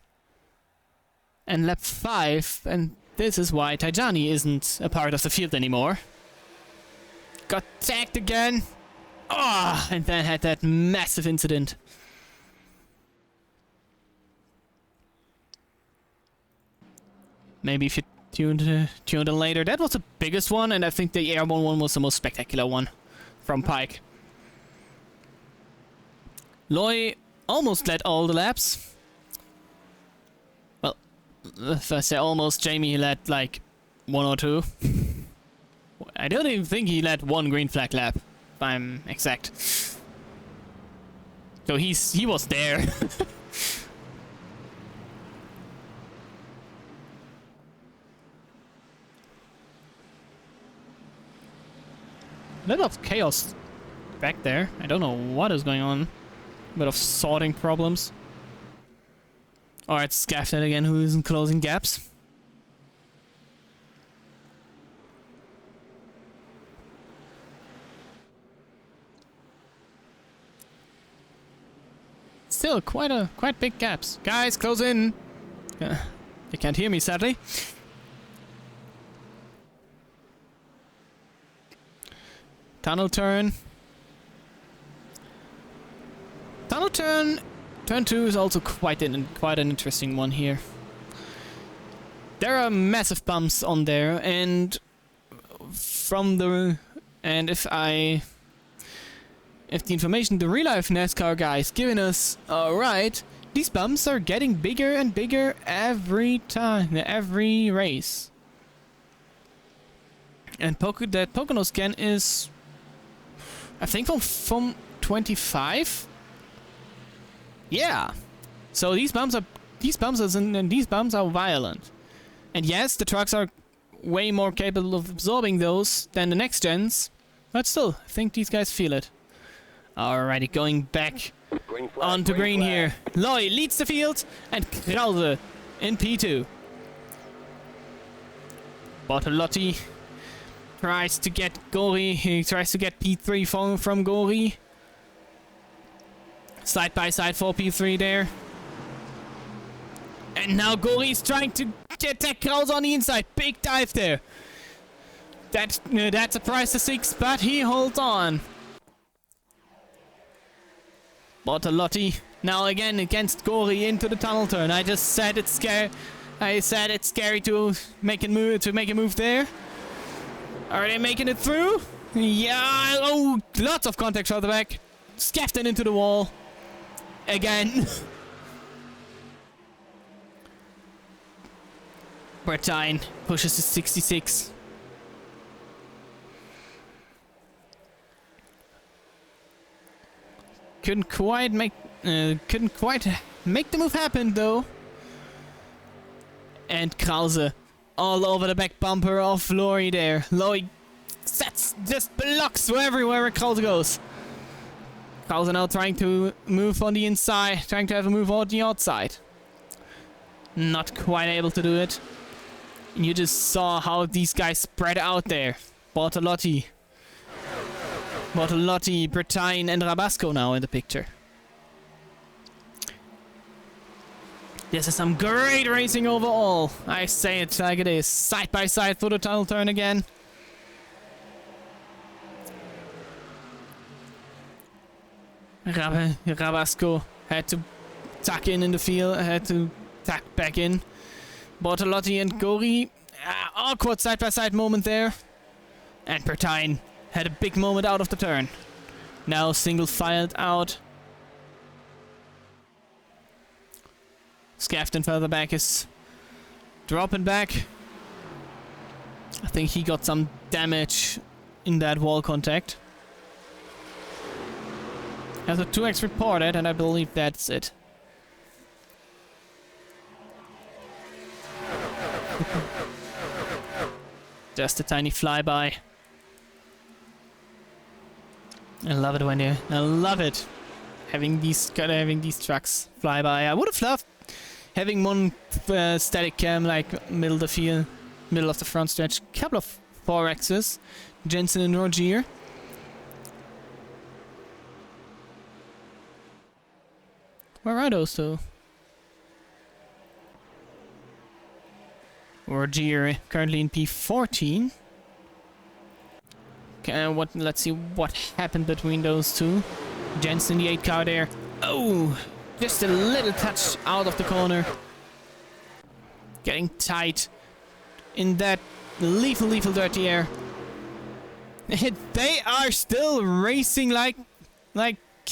S1: And lap 5, and this is why Tajani isn't a part of the field anymore. Got tagged again! Ah, and then had that massive incident. Maybe if you tuned in later. That was the biggest one, and I think the airborne one was the most spectacular one from Pike. Loy almost led all the laps. Well, if I say almost, Jamie led like 1 or 2. I don't even think he led 1 green flag lap, if I'm exact. So he was there. A little of chaos back there. I don't know what is going on. Bit of sorting problems. Alright, Scaffnet again, who isn't closing gaps. Still, quite big gaps. Guys, close in! You can't hear me, sadly. Tunnel turn. Tunnel turn 2 is also quite an interesting one here. There are massive bumps on there, and if the information the real life NASCAR guys giving us are right, these bumps are getting bigger and bigger every time, every race. And that Pocono scan is, I think, from 25. Yeah, so these bumps are violent, and yes, the trucks are way more capable of absorbing those than the next gens, but still, I think these guys feel it. Alrighty, going back onto green here. Loy leads the field, and Krause in P2. Bartolotti tries to get Gori. He tries to get P3 from Gori. Side by side for P3 there. And now Gori's trying to attack Krause on the inside. Big dive there. That's a price to 6, but he holds on. Bartolotti now again against Gori into the tunnel turn. I just said it's scary. I said it's scary to make a move there. Are they making it through? Yeah. Oh, lots of contact shot the back. Scaffed it into the wall. Again. Bertine pushes to 66. Couldn't quite make the move happen though. And Krause all over the back bumper of Lori there. Lori sets just blocks everywhere Krause goes. Krause now trying to move on the inside, trying to have a move on the outside. Not quite able to do it. And you just saw how these guys spread out there. Bortolotti, Bretagne and Rabasco now in the picture. This is some great racing overall. I say it like it is. Side by side for the tunnel turn again. Rabasco had to tuck in the field, had to tuck back in. Bortolotti and Gori, awkward side by side moment there. And Bretagne had a big moment out of the turn. Now single filed out. Skafton further back is dropping back. I think he got some damage in that wall contact. Has a 2x reported, and I believe that's it. Just a tiny flyby. I love it when you. I love it having these trucks fly by. I would have loved having one static cam like middle of the field, middle of the front stretch. Couple of 4x's, Jensen and Rogier. Where are those though? Rogier currently in P14. Okay, let's see what happened between those two. Jensen in the 8 car there. Oh, just a little touch out of the corner. Getting tight in that lethal dirty air. They are still racing like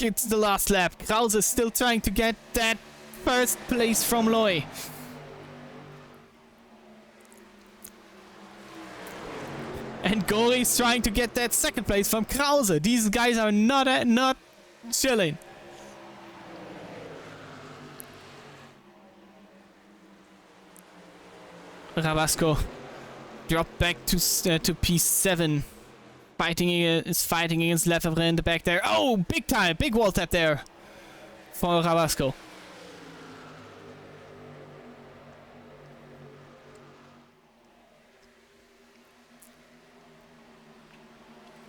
S1: it's the last lap. Krause is still trying to get that first place from Loy. And Gori's trying to get that second place from Krause. These guys are not chilling. Rabasco dropped back to P7. Is fighting against Lefebvre in the back there. Oh, big time, big wall tap there for Rabasco.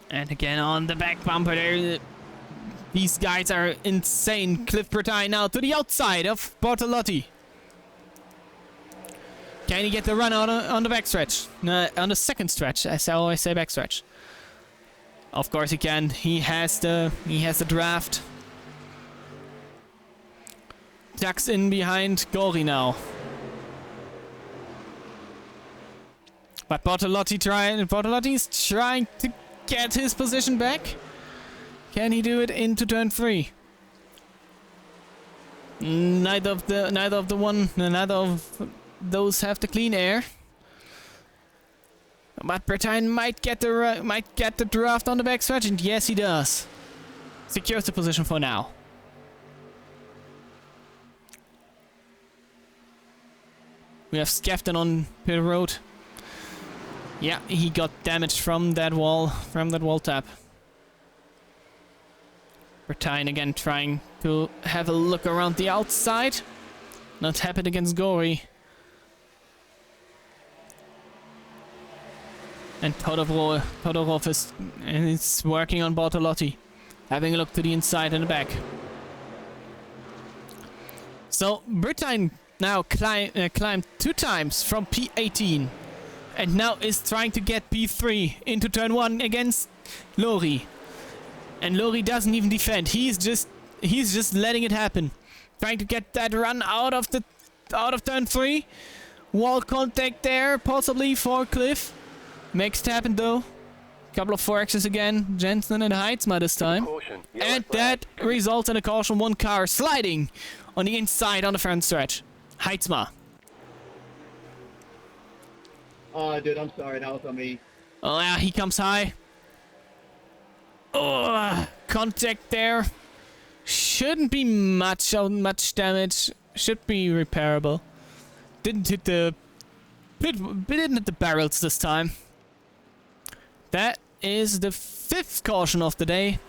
S1: And again on the back bumper there. These guys are insane. Cliff Bretagne now to the outside of Bortolotti. Can he get the run out on the backstretch? On the second stretch, as I always say, backstretch. Of course he can. He has the draft. Tucks in behind Gori now. But Bortolotti's trying to get his position back. Can he do it into turn 3? Neither of those have the clean air. But Bretagne might get the draft on the backstretch, and yes, he does. Secures the position for now. We have Skafton on pit road. Yeah, he got damaged from that wall tap. Bretagne again trying to have a look around the outside. Not happen against Gori. And Todorov is working on Bortolotti. Having a look to the inside and the back. So Bretagne now climbed 2 times from P18. And now is trying to get P3 into turn 1 against Lori. And Lori doesn't even defend. He's just letting it happen. Trying to get that run out of turn 3. Wall contact there, possibly for Cliff. Makes it happen though. Couple of 4X's again. Jensen and Heitzma this time. And that results in a caution. 1 car sliding on the inside on the front stretch. Heitzma.
S2: Oh, dude, I'm sorry. That was on me.
S1: Oh yeah, he comes high. Oh, contact there. Shouldn't be much damage. Should be repairable. Didn't hit the bit in at the barrels this time. That is the 5th caution of the day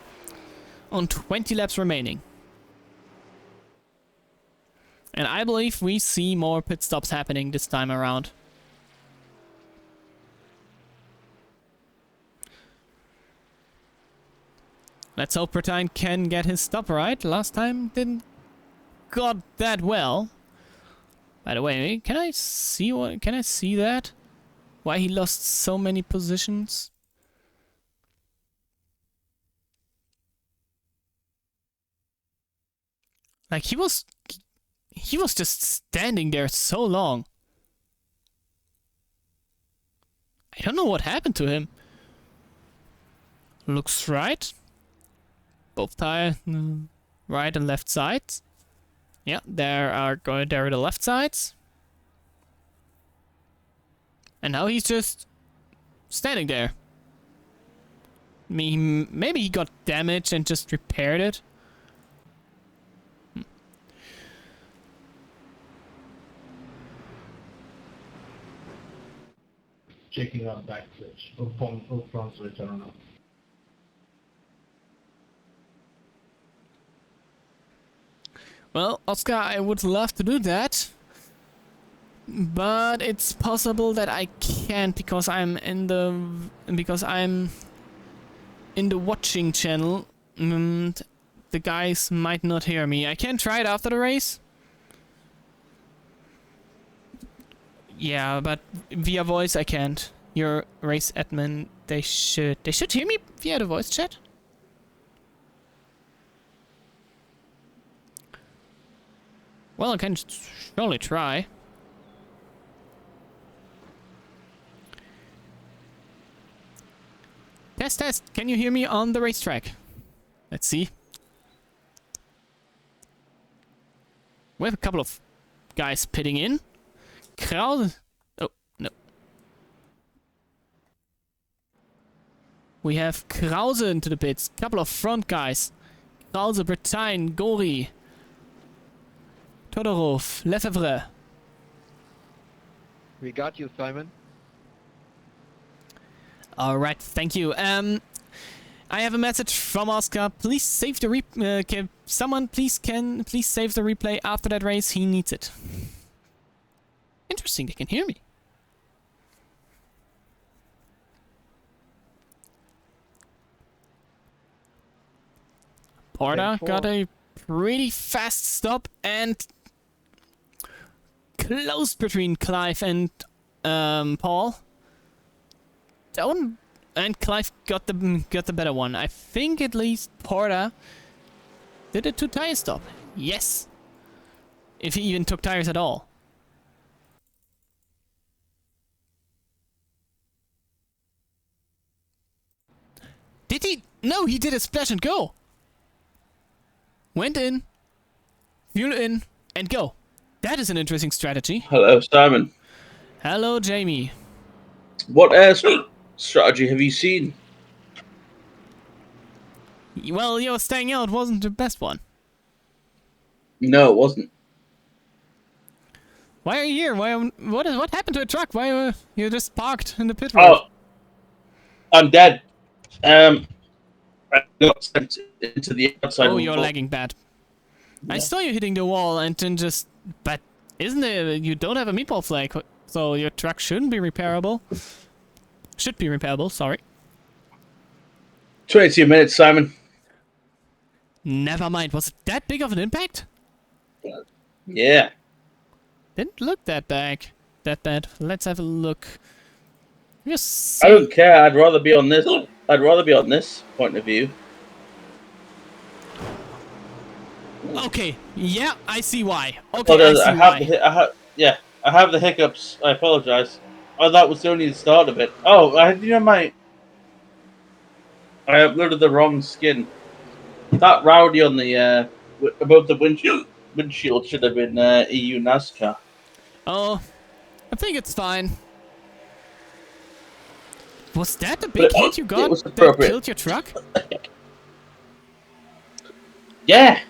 S1: on 20 laps remaining. And I believe we see more pit stops happening this time around. Let's hope Bertine can get his stop right. Last time didn't got that well. By the way, can I see that? Why he lost so many positions? Like he was just standing there so long. I don't know what happened to him. Looks right. Both tire, right and left sides. Yeah, there are the left sides. And now he's just standing there. Maybe he got damaged and just repaired it.
S4: Checking out back switch or front switch, I don't know.
S1: Well, Oscar, I would love to do that, but it's possible that I can't because I'm in the watching channel, and the guys might not hear me. I can try it after the race. Yeah, but via voice I can't. Your race admin, they should hear me via the voice chat. Well, I can surely try. Test, test. Can you hear me on the racetrack? Let's see. We have a couple of guys pitting in. Krause. Oh, no. We have Krause into the pits. Couple of front guys. Krause, Bertine, Gori. Todorov, Lefebvre.
S2: We got you, Simon.
S1: Alright, thank you. I have a message from Oscar. Please save the someone please save the replay after that race. He needs it. Interesting, they can hear me. Porta got a pretty fast stop and close between Clive and Paul. And Clive got the better one. I think at least Porta did a 2-tire stop. Yes. If he even took tires at all. Did he? No, he did a splash and go. Went in, fuel in, and go. That is an interesting strategy.
S5: Hello, Simon.
S1: Hello, Jamie.
S5: What strategy have you seen?
S1: Well, your staying out wasn't the best one.
S5: No, it wasn't.
S1: Why are you here? What happened to a truck? Why are you just parked in the pit road?
S5: Oh, I'm dead. I got sent into the outside.
S1: Oh, you're lagging bad. Yeah. I saw you hitting the wall and then just... But isn't it... You don't have a meatball flag, so your truck shouldn't be repairable. Should be repairable, sorry.
S5: 22 minutes, Simon.
S1: Never mind. Was it that big of an impact?
S5: Yeah.
S1: Didn't look that bad. Let's have a look. Just
S5: I don't care. I'd rather be on this. I'd rather be on this point of view.
S1: Okay. Yeah, I see why. Okay,
S5: I have the hiccups. I apologize. Oh, that was only the start of it. Oh, I uploaded the wrong skin. That rowdy on the above the windshield should have been EU NASCAR.
S1: Oh, I think it's fine. Was that the big hit you got that killed your truck?
S5: Yeah.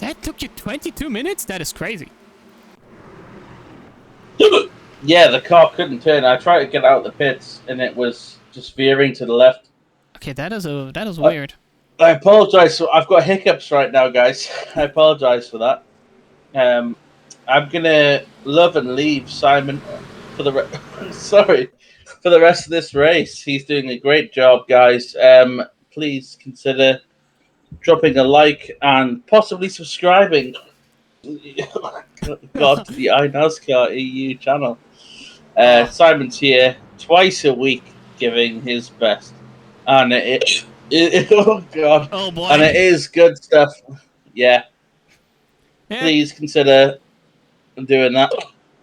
S1: That took you 22 minutes? That is crazy.
S5: Yeah, the car couldn't turn. I tried to get out of the pits, and it was just veering to the left.
S1: Okay, that is weird.
S5: I apologize. I've got hiccups right now, guys. I apologize for that. I'm gonna love and leave Simon for the sorry for the rest of this race. He's doing a great job, guys. Please consider dropping a like and possibly subscribing. God, to the iNascar.eu channel. Simon's here twice a week, giving his best, and oh god,
S1: Oh boy.
S5: and it is good stuff. Yeah,
S1: Yeah.
S5: please consider doing that.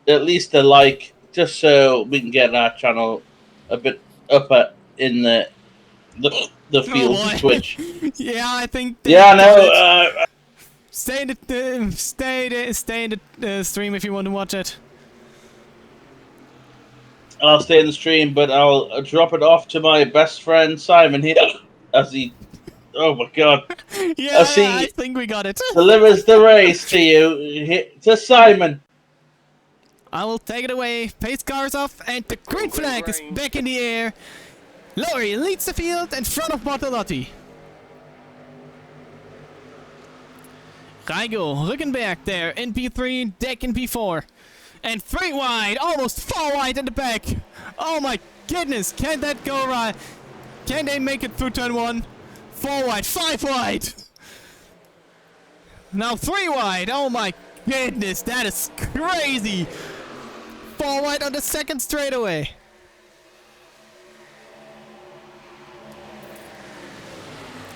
S5: At least a like, just so we can get our channel a bit up in the field
S1: boy.
S5: of Twitch.
S1: Yeah, I think they
S5: Yeah, I
S1: got it.
S5: know.
S1: Stay in the stream if you want to watch it.
S5: I'll stay in the stream, but I'll drop it off to my best friend Simon here as he. Oh my god!
S1: Yeah,
S5: As he
S1: I think we got it.
S5: delivers the race to you, to Simon.
S1: I will take it away. Pace cars off, and the green flag is back in the air. Laurie leads the field in front of Bartolotti. Reigo, Rückenberg there in P3, Deck in P4. And 3 wide, almost 4 wide in the back. Oh my goodness, can that go right? Can they make it through turn 1? 4 wide, 5 wide. Now 3 wide, oh my goodness, that is crazy. 4 wide on the second straightaway.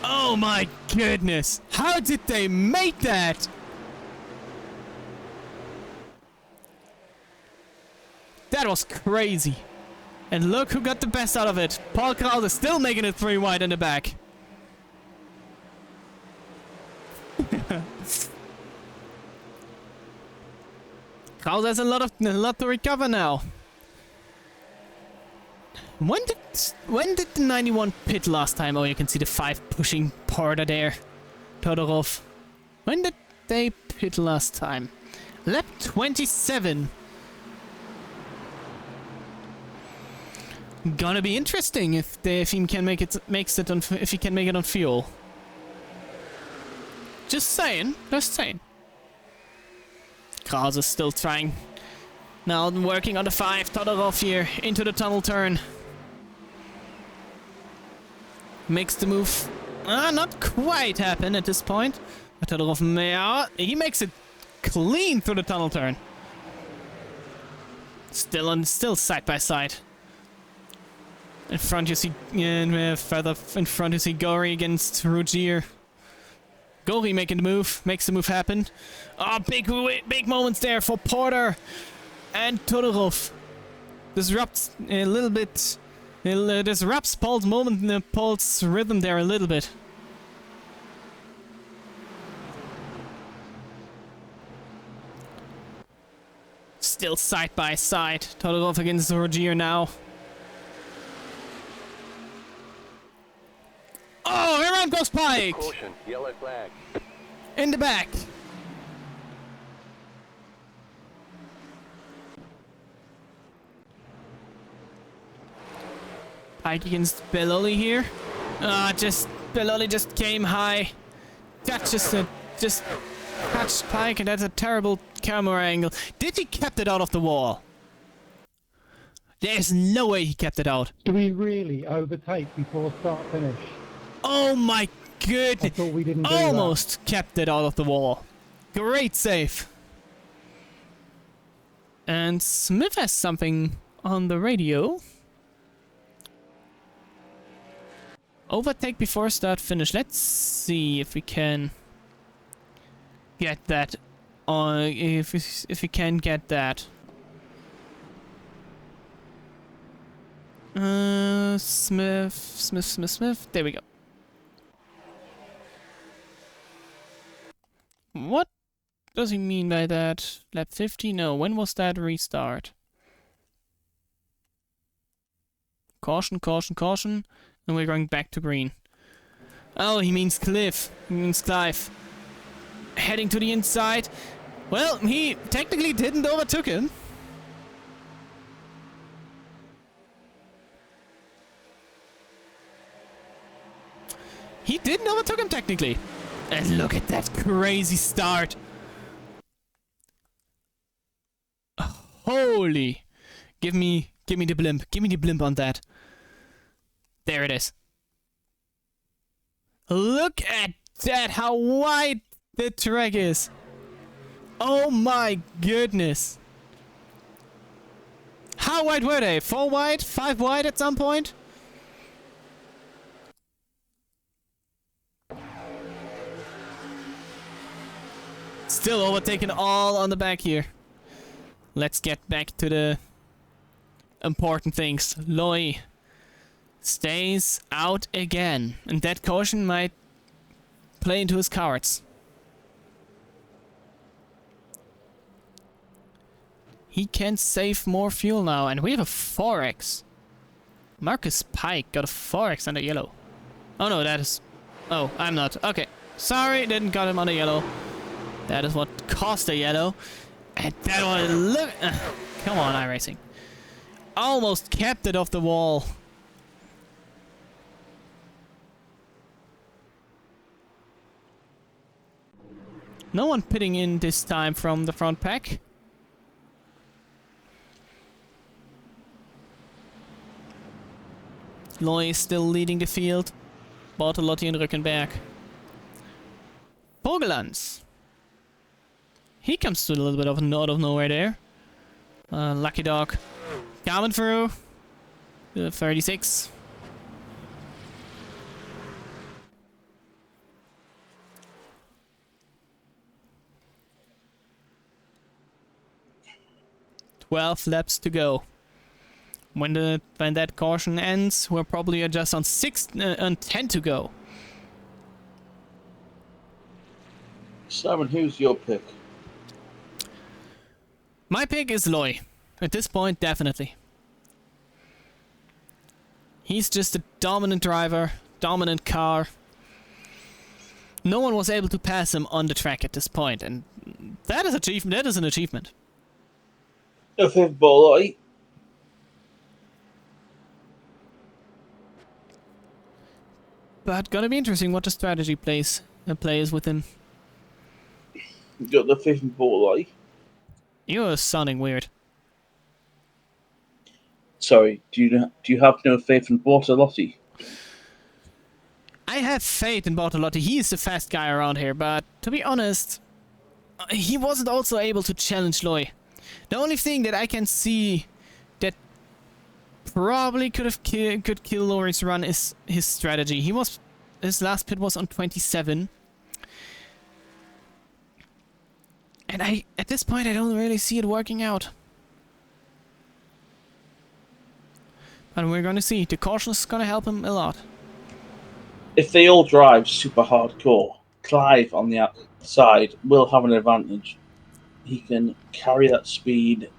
S1: Oh my goodness, how did they make that? That was crazy. And look who got the best out of it. Paul Krause is still making it 3 wide in the back. Krause has a lot to recover now. When did the 91 pit last time? Oh, you can see the 5 pushing Porter there. Todorov. When did they pit last time? Lap 27. Gonna be interesting if he can make it if he can make it on fuel. Just saying, just saying. Krause is still trying. Now working on the 5, Todorov here into the tunnel turn. Makes the move not quite happen at this point. But Todorov, he makes it clean through the tunnel turn. Still side by side. In front you see, further in front you see Gori against Rogier. Gori making the move, makes the move happen. Oh, big moments there for Porter and Todorov. Disrupts a little bit. Disrupts Paul's Paul's rhythm there a little bit. Still side by side. Todorov against Rogier now. Oh, around goes Pike!
S6: Caution, yellow flag.
S1: In the back. Pike against Belloli here. Belloli just came high. Touches it. Just touched Pike, and that's a terrible camera angle. Did he kept it out of the wall? There's no way he kept it out.
S7: Do we really overtake before start finish?
S1: Oh my goodness.
S7: I thought we didn't do
S1: Almost kept it out of the wall. Great save. And Smith has something on the radio. Overtake before start finish. Let's see if we can get that on. If we can get that. Smith. There we go. What does he mean by that? Lap 50? No, when was that restart? Caution. And we're going back to green. Oh, he means Cliff. He means Clive. Heading to the inside. Well, he technically didn't overtook him. He didn't overtook him technically. And look at that crazy start. Holy. Give me the blimp. Give me the blimp on that. There it is. Look at that, how wide the track is. Oh my goodness. How wide were they? 4 wide? 5 wide at some point? Still overtaken all on the back here. Let's get back to the important things. Loy stays out again. And that caution might play into his cards. He can save more fuel now. And we have a 4x. Marcus Pike got a 4x under yellow. Oh no, that is... Oh, I'm not. Okay. Sorry, didn't got him on the yellow. That is what cost a yellow. And that one, look... come on, iRacing. Almost kept it off the wall. No one pitting in this time from the front pack. Loy is still leading the field. Bartolotti and Rückenberg. Vogelands. He comes to a little bit of a nod of nowhere there. Lucky Dog. Coming through. 36. "12 laps to go. When that caution ends, we're probably just on 10 to go."
S5: Simon, who's your pick?
S1: My pick is Loy. At this point, definitely. He's just a dominant driver, dominant car. No one was able to pass him on the track at this point, and that is achievement. That is an achievement.
S5: A fifth ball,
S1: But gonna be interesting what the strategy plays with him.
S5: You got the fifth ball,
S1: You're sounding weird.
S5: Sorry, do you have no faith in Bortolotti?
S1: I have faith in Bartolotti. He is the fast guy around here, but to be honest, he wasn't also able to challenge Loy. The only thing that I can see that probably could kill Loy's run is his strategy. His last pit was on 27. And at this point, I don't really see it working out. But we're gonna see. The caution is gonna help him a lot.
S5: If they all drive super hardcore, Clive on the outside will have an advantage. He can carry that speed.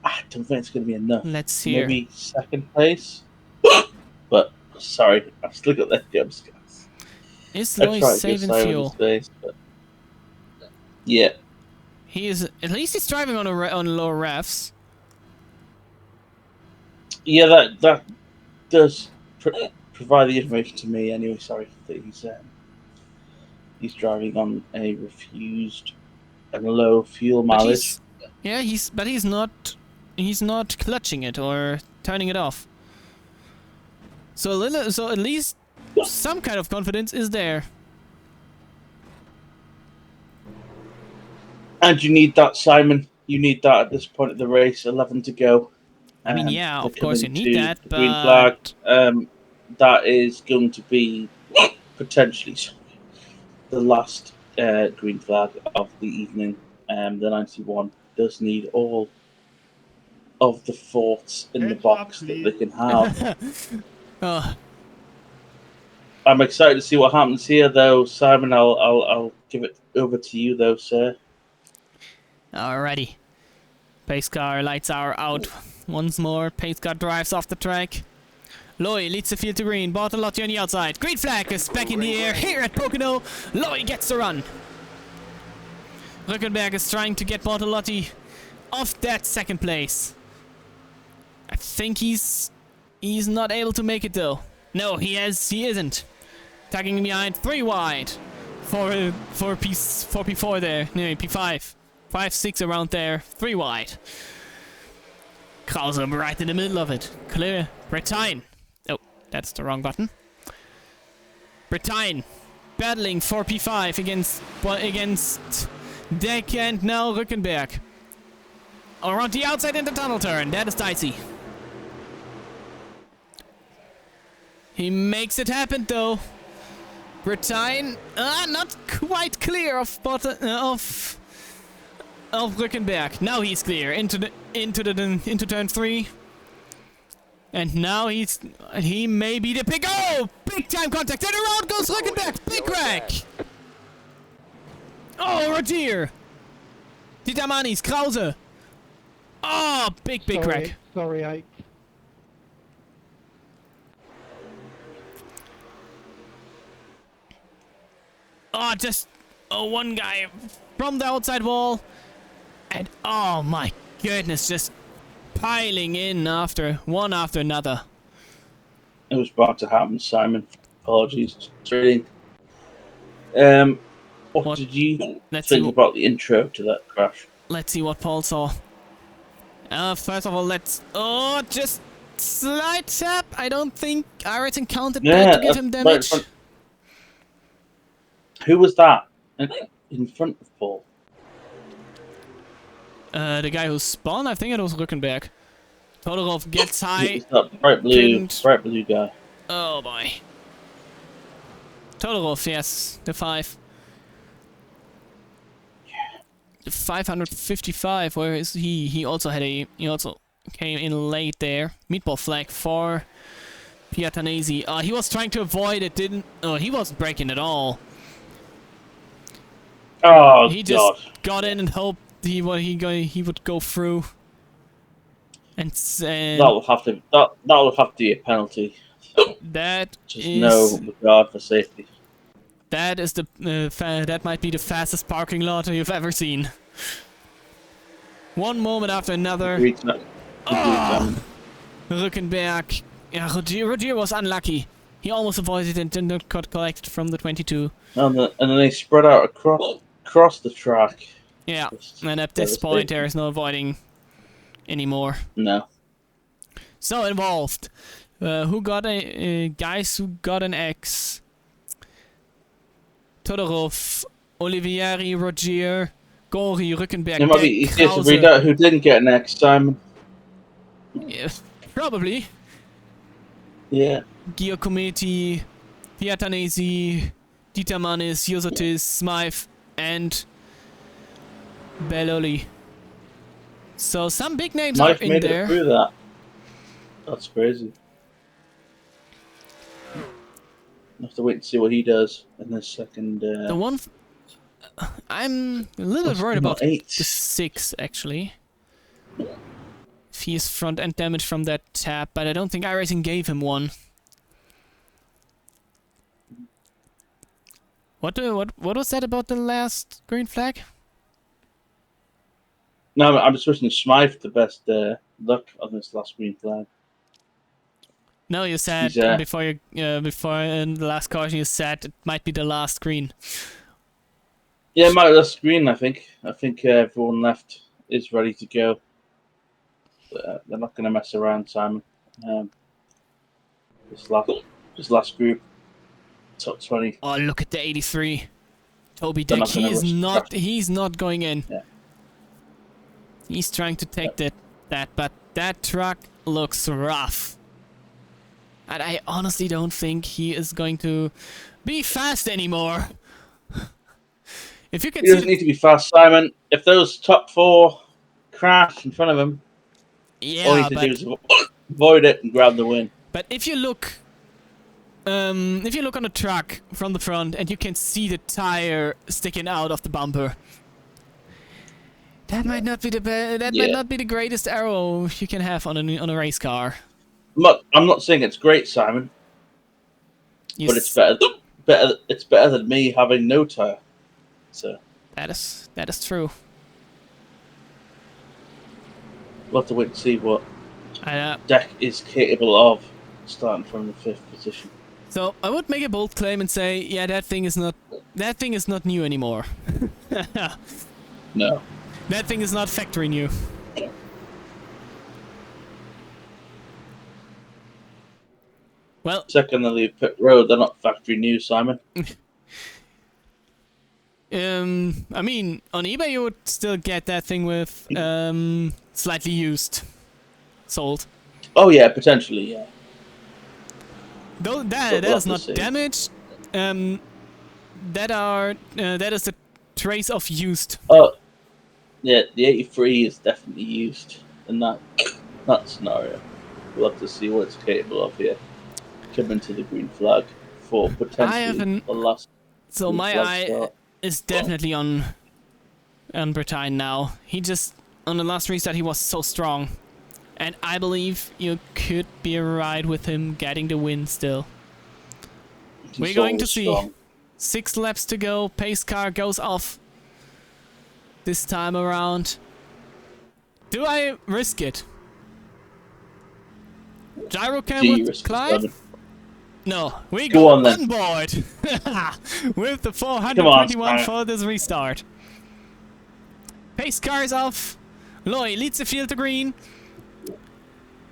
S5: I don't think it's going to be enough.
S1: Let's see.
S5: Maybe second place. But sorry, I've still got that jumps, guys.
S1: Is Loy saving fuel?
S5: Space, but yeah,
S1: He is. At least he's driving on lower revs.
S5: yeah, that does provide the information to me. Anyway, sorry that he's driving on a refused and low fuel mileage.
S1: Yeah, he's not clutching it or turning it off. So at least some kind of confidence is there.
S5: And you need that, Simon. You need that at this point of the race. 11 to go.
S1: I mean, yeah, of course you need that, but
S5: green flag. That is going to be potentially the last green flag of the evening. The 91 does need all of the thoughts in the box that they can have.
S1: Oh,
S5: I'm excited to see what happens here, though, Simon. I'll give it over to you, though, sir.
S1: alrighty. Pace car lights are out once more. Pace car drives off the track. Loy leads the field to green. Bartolotti on the outside. Green flag is back in the air here at Pocono. Loy gets the run. Rückenberg is trying to get Bartolotti off that second place. I think he's not able to make it though. No, he isn't. tagging behind, 3 wide for P4 there. No, P5, 5, 6 around there, 3 wide. Krause right in the middle of it. Clear. Bretagne. Oh, that's the wrong button. Bretagne battling for P5 against Deck and now Rückenberg. Around the outside in the tunnel turn. That is dicey. He makes it happen though. Bretagne not quite clear of Rückenberg. Now he's clear into turn 3. And now he may be the pick. Oh, big time contact. And around goes Rückenberg. Big wreck. Oh, Rogier. Dietermanis, Krause. Oh, big wreck.
S7: Sorry, Ike.
S1: Oh, just one guy from the outside wall. And oh my goodness, just piling in one after another.
S5: It was about to happen, Simon. Apologies. Trading. What did you think about the intro to that crash?
S1: Let's see what Paul saw. First of all, just slight tap. I don't think iRacing counted that to give him damage.
S5: Right. Who was that in front of Paul?
S1: The guy who spawned, I think it was Rückenberg. Todorov gets high.
S5: That bright blue guy.
S1: Oh boy. Todorov, yes, the 5. The 555, where is he? He also came in late there. Meatball flag for Piatanese. He was trying to avoid it, he wasn't braking at all.
S5: Oh,
S1: he just got in and hoped he would go through. And
S5: that will have to be a penalty.
S1: That
S5: just no regard for safety.
S1: That is that might be the fastest parking lot you've ever seen. One moment after another. Rückenberg. Yeah, Rogier was unlucky. He almost avoided it and then got collected from the 22.
S5: And then they spread out across the track.
S1: Yeah, and at this point there is no avoiding anymore.
S5: No.
S1: So involved. Who got guys who got an X? Todorov, Olivieri, Rogier, Gori, Rückenberg.
S5: It might be easier to read out who didn't get an X, Simon.
S1: Yeah, probably.
S5: Yeah.
S1: Giacometti, Piatanese, Dietermanis, Josotis, Smythe, and Belloli. So some big names are in
S5: made
S1: there.
S5: It through that. That's crazy. I'll have to wait and see what he does in this second.
S1: The one I'm a little bit worried about the 6 actually. If he is front end damage from that tap, but I don't think iRacing gave him one. What was that about the last green flag?
S5: No, I'm just wishing Smythe the best luck on this last green flag.
S1: No, you said before in the last caution you said it might be the last green.
S5: Yeah, it might be the last green. I think everyone left is ready to go. They're not going to mess around, Simon. This last group, top 20.
S1: Oh, look at the 83. Toby Dick, he's not going in.
S5: Yeah.
S1: He's trying to take but that truck looks rough. And I honestly don't think he is going to be fast anymore. If you can
S5: He doesn't need to be fast, Simon. If those top 4 crash in front of him, all he needs to do is avoid it and grab the win.
S1: But if you look on the truck from the front and you can see the tire sticking out of the bumper, that might not be might not be the greatest arrow you can have on a race car.
S5: I'm not saying it's great, Simon, but it's better. It's better than me having no tire. So
S1: that is true.
S5: We'll have to wait and see what Deck is capable of, starting from the 5th position.
S1: So I would make a bold claim and say, yeah, that thing is not new anymore.
S5: No.
S1: That thing is not factory new. Well,
S5: Second, they leave pit road. They're not factory new, Simon.
S1: I mean, on eBay you would still get that thing with slightly used, sold.
S5: Oh yeah, potentially, yeah.
S1: Though
S5: But
S1: that
S5: we'll
S1: is
S5: have
S1: not
S5: to see.
S1: damaged. That is the trace of used.
S5: Oh, yeah. The 83 is definitely used in that scenario. We'll have to see what it's capable of here. Coming to the green flag for potentially the last.
S1: So
S5: green
S1: my
S5: flag
S1: eye
S5: start.
S1: is definitely on Bertine now. He just on the last restart he was so strong, and I believe you could be right with him getting the win still. We're
S5: He's
S1: going to
S5: always
S1: see.
S5: strong.
S1: 6 laps to go. Pace car goes off this time around. Do I risk it? Gyro cam
S5: Do you
S1: with
S5: risk it,
S1: Clive?
S5: Simon?
S1: No, we
S5: Go
S1: go
S5: on, then.
S1: on board with the
S5: Come on,
S1: 421
S5: Simon.
S1: for this restart. Pace car is off. Loy leads the field to green.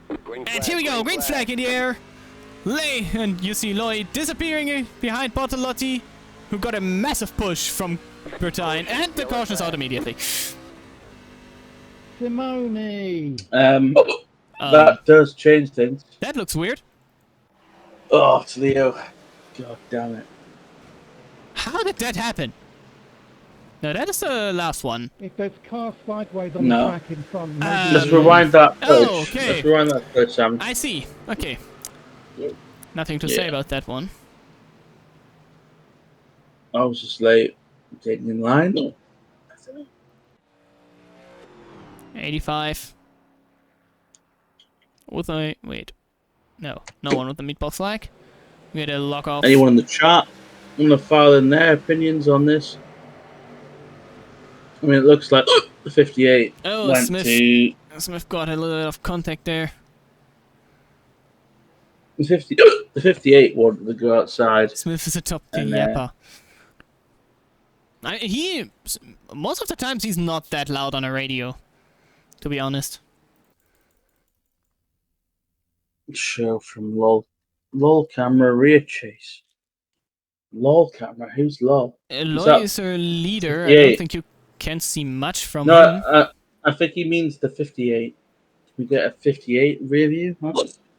S1: And here we go, green flag in the air. Lay, and you see Loy disappearing behind Bortolotti, who got a massive push from Bertine, and the caution is out immediately.
S7: Simone!
S5: That does change things.
S1: That looks weird.
S5: Oh, it's Leo. God damn it.
S1: How did that happen? No, that is the last one.
S7: If there's cars sideways on
S5: No.
S7: the track in front, maybe
S5: Let's rewind that footage.
S1: Oh, okay.
S5: Let's rewind that footage, Sam.
S1: I see. Okay. Nothing to say
S5: Yeah.
S1: about that one.
S5: I was just late getting in line.
S1: 85. With a... Wait. No. No one with the meatball flag. We had a lock off.
S5: Anyone in the chat want to file in their opinions on this? I mean, it looks like the 58
S1: Oh,
S5: went
S1: Smith.
S5: to
S1: Smith got a little bit of contact there.
S5: the 50. The 58 wanted to go outside.
S1: Smith is a top tier
S5: And,
S1: yapper. Most of the times he's not that loud on a radio, to be honest.
S5: Show from LOL camera rear chase. LOL camera, who's LOL?
S1: Loy is a leader. I
S5: 58?
S1: don't think you can see much from
S5: No,
S1: him.
S5: I think he means the 58. Can we get a 58 rear view on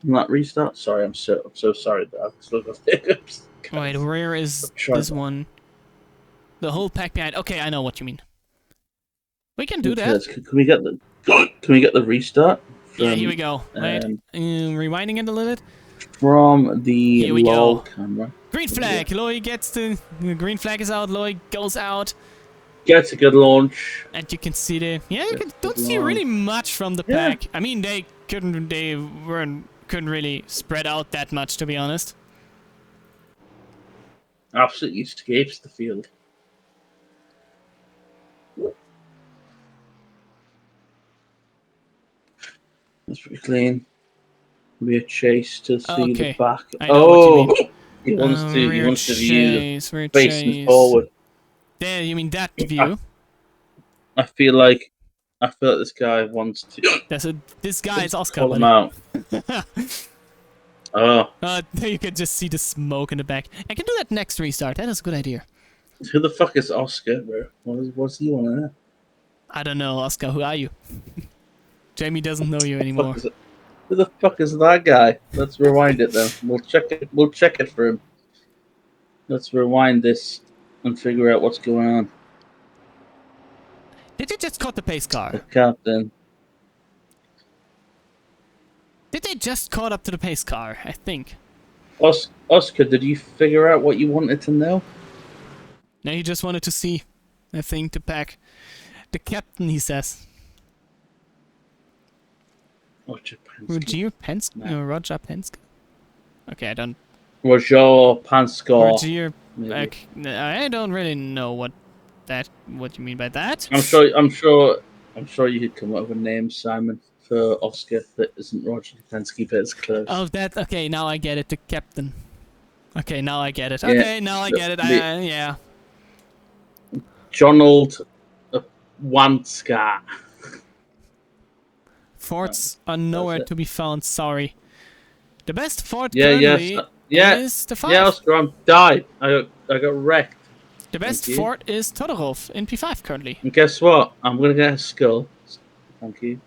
S5: that restart? Sorry, I'm so sorry that I've still got hiccups.
S1: Wait, where is
S5: Try
S1: this
S5: that.
S1: one? The whole pack behind. Okay, I know what you mean. We can do that.
S5: Because Can we get the restart?
S1: Yeah, here we go. Wait,
S5: um,
S1: rewinding it a little bit.
S5: From the
S1: Here we
S5: LOL
S1: go.
S5: camera.
S1: Green flag. Loy gets the green flag is out. Loy goes out,
S5: Gets a good launch.
S1: and you can see the you
S5: Gets
S1: don't
S5: good
S1: see
S5: launch.
S1: really much from the
S5: Yeah.
S1: pack. I mean, they couldn't really spread out that much, to be honest.
S5: Absolutely escapes the field. That's pretty clean. Be a chase to see
S1: Okay.
S5: the back.
S1: I know what you mean.
S5: He wants to
S1: Rear
S5: view the
S1: chase, rear
S5: facing
S1: chase.
S5: forward.
S1: There, you mean that view?
S5: I feel like this guy wants to
S1: This guy is Oscar.
S5: pull him
S1: buddy.
S5: out. Oh,
S1: There you can just see the smoke in the back. I can do that next restart. That is a good idea.
S5: who the fuck is Oscar, bro? What's he want to know?
S1: I don't know, Oscar. Who are you? Jamie doesn't know you anymore.
S5: Who the fuck is that guy? Let's rewind it then. We'll check it for him. Let's rewind this and figure out what's going on.
S1: Did they just caught the pace
S5: The
S1: car?
S5: captain.
S1: Did they just caught up to the pace car? I think.
S5: Oscar, did you figure out what you wanted to know?
S1: No, he just wanted to see. I think the pack. The captain, he says.
S5: Roger Penske.
S1: Roger Penske? Okay, I don't.
S5: Roger Panskor.
S1: Roger.
S5: maybe.
S1: I don't really know what you mean by that.
S5: I'm sure you could come up with a name, Simon, for Oscar that isn't Roger Penske, but it's close.
S1: Oh, that. Okay, now I get it. The captain. Okay, now I get it.
S5: Yeah,
S1: Okay, now I get it. Yeah.
S5: Jonald Wanska.
S1: Forts are nowhere
S5: it.
S1: to be found, sorry. The best fort
S5: Yeah, yes,
S1: currently
S5: yeah,
S1: is the 5.
S5: yeah. Oscar, I'm died. I got wrecked.
S1: The best
S5: Thank you.
S1: fort is Todorov in P5 currently.
S5: And guess what? I'm gonna get a skull. Thank you.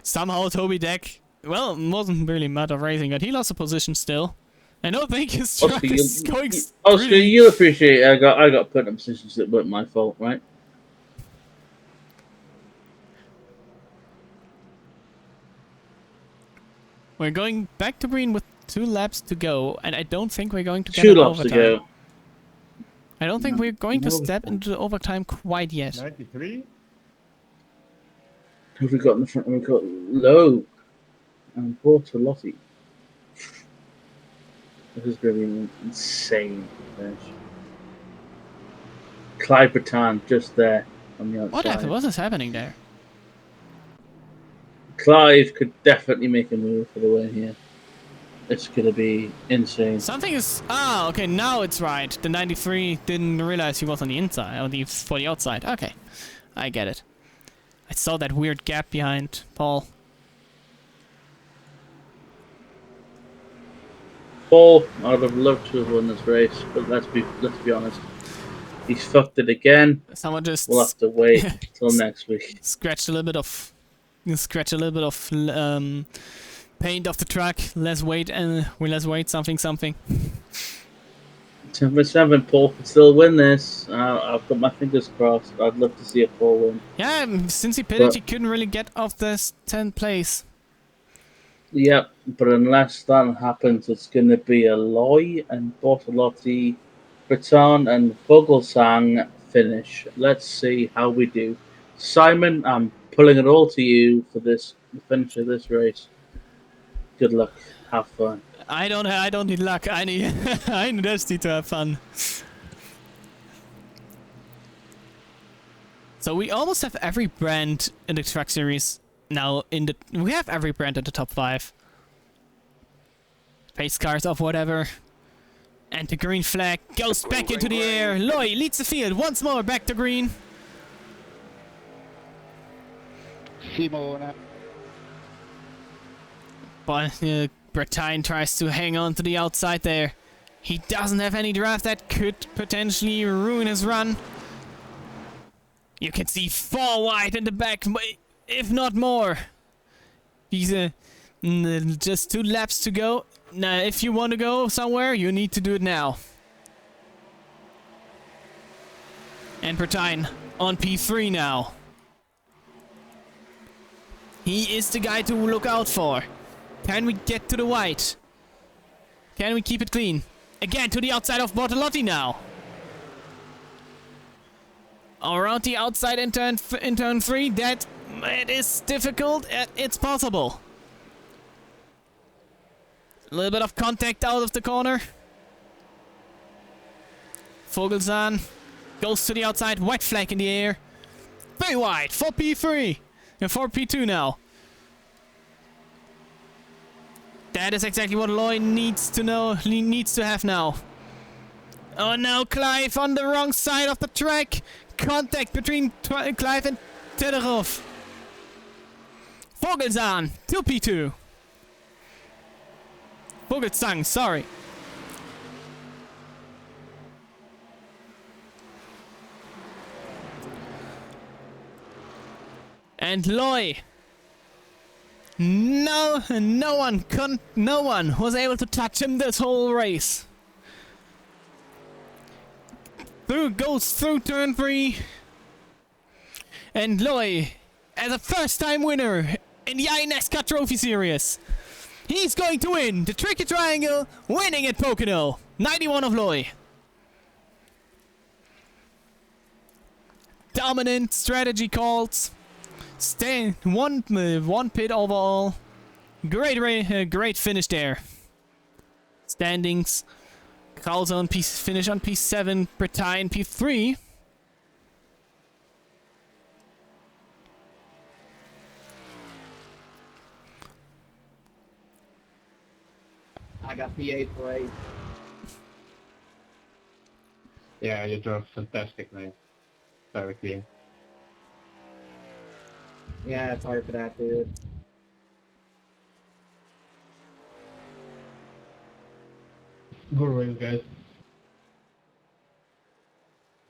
S1: Somehow Toby Deck, well, wasn't really mad of racing, but he lost a position still. I don't think his truck
S5: Oscar,
S1: is going
S5: Oscar,
S1: really...
S5: you'll appreciate it. I got put in positions that weren't my fault, right?
S1: We're going back to green with 2 laps to go, and I don't think we're going to get
S5: 2
S1: an
S5: laps to
S1: overtime.
S5: go.
S1: I don't think we're going to
S7: no
S1: step
S7: overtime.
S1: into the overtime quite yet.
S2: 93?
S5: Who have we got in the front? We've got Lowe and Bortolotti. This is going to be an insane finish. Clive Bertan just there on the outside.
S1: What is happening there?
S5: Clive could definitely make a move for the win here. It's going to be insane.
S1: Something is... Ah, okay, now it's right. The 93 didn't realize he was on the inside, or for the outside. Okay, I get it. I saw that weird gap behind Paul.
S5: Paul, I would have loved to have won this race, but let's be honest. He's fucked it again.
S1: Someone just
S5: We'll have to wait till next week.
S1: scratch a little bit of paint off the truck. Let's wait, and let's wait. Something.
S5: 7 Paul could still win this. I've got my fingers crossed. I'd love to see a Paul win.
S1: Yeah, since he pitted,
S5: But-
S1: he couldn't really get off this 10th place.
S5: Yep, but unless that happens, it's going to be a Loy and Bortolotti, Breton and Vogelsang finish. Let's see how we do. Simon, I'm pulling it all to you for the finish of this race. Good luck. Have fun.
S1: I don't need luck. I need I just need to have fun. So we almost have every brand in the truck series now we have every brand in the top 5. Pace cars of whatever. And the green flag goes back into the air. Loy leads the field once more back to green.
S7: Simona.
S1: But Bretagne tries to hang on to the outside there. He doesn't have any draft that could potentially ruin his run. You can see 4 wide in the back, if not more. He's just 2 laps to go. Now, if you want to go somewhere, you need to do it now. And Bretagne on P3 now. He is the guy to look out for. Can we get to the white? Can we keep it clean? Again, to the outside of Bortolotti now. Around the outside in turn 3. That it is difficult. It's possible. A little bit of contact out of the corner. Vogelsang goes to the outside. White flag in the air. Very wide for P3 and for P2 now. That is exactly what Loy needs to know. He needs to have now. Oh no, Clive on the wrong side of the track. Contact between Clive and Todorov. Vogelsang to P2. Vogelsang, sorry. And Loy. No one was able to touch him this whole race. Goes through turn 3. And Loy, as a first-time winner in the iNascar Trophy Series, he's going to win the Tricky Trieangel, winning at Pocono. 91 of Loy. Dominant strategy calls. One pit overall. Great finish there. Standings. Krause on finish on P7. Bretagne P3.
S4: I got P8 for 8.
S2: Yeah, you drove fantastic, man. Very clean.
S4: Yeah, sorry for that, dude. Good race, guys.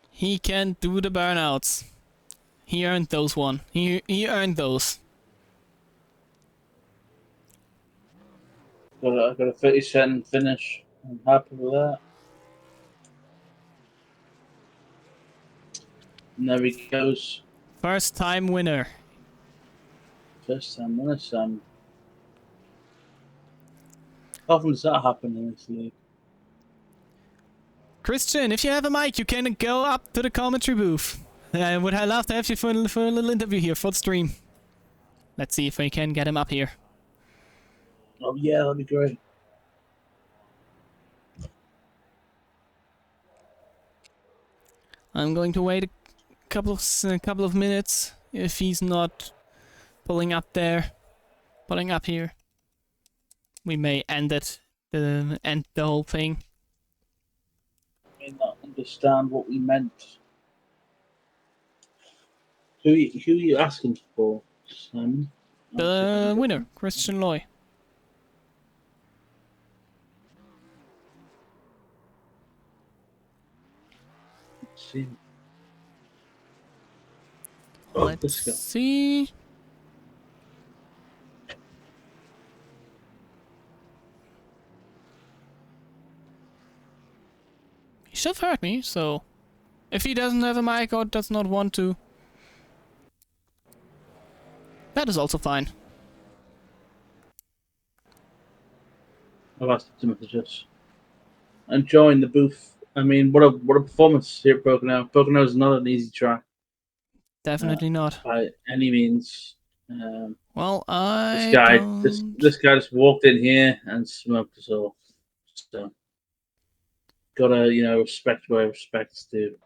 S1: He can do the burnouts. He earned those one. He earned those.
S5: I got a 30-second finish. I'm happy with that. And there he goes.
S1: First time winner.
S5: First time winner, Sam. How often does that happen in this league?
S1: Christian, if you have a mic, you can go up to the commentary booth. I would love to have you for a little interview here for the stream. Let's see if we can get him up here.
S5: Oh yeah, that'd be great.
S1: I'm going to wait a couple of minutes if he's not pulling up here. We may end the whole thing.
S5: May not understand what we meant. Who are you asking for, Simon?
S1: The winner, Christian Loy.
S5: Let's see. Oh,
S1: Let's
S5: this guy.
S1: see. He should have heard me, so if he doesn't have a mic or does not want to, that is also fine.
S5: I've asked him to just join the booth. I mean, what a performance here at Pocono. Pocono is not an easy track
S1: Definitely not.
S5: by any means.
S1: Well,
S5: This guy just walked in here and smoked us all. So gotta respect where respect's due.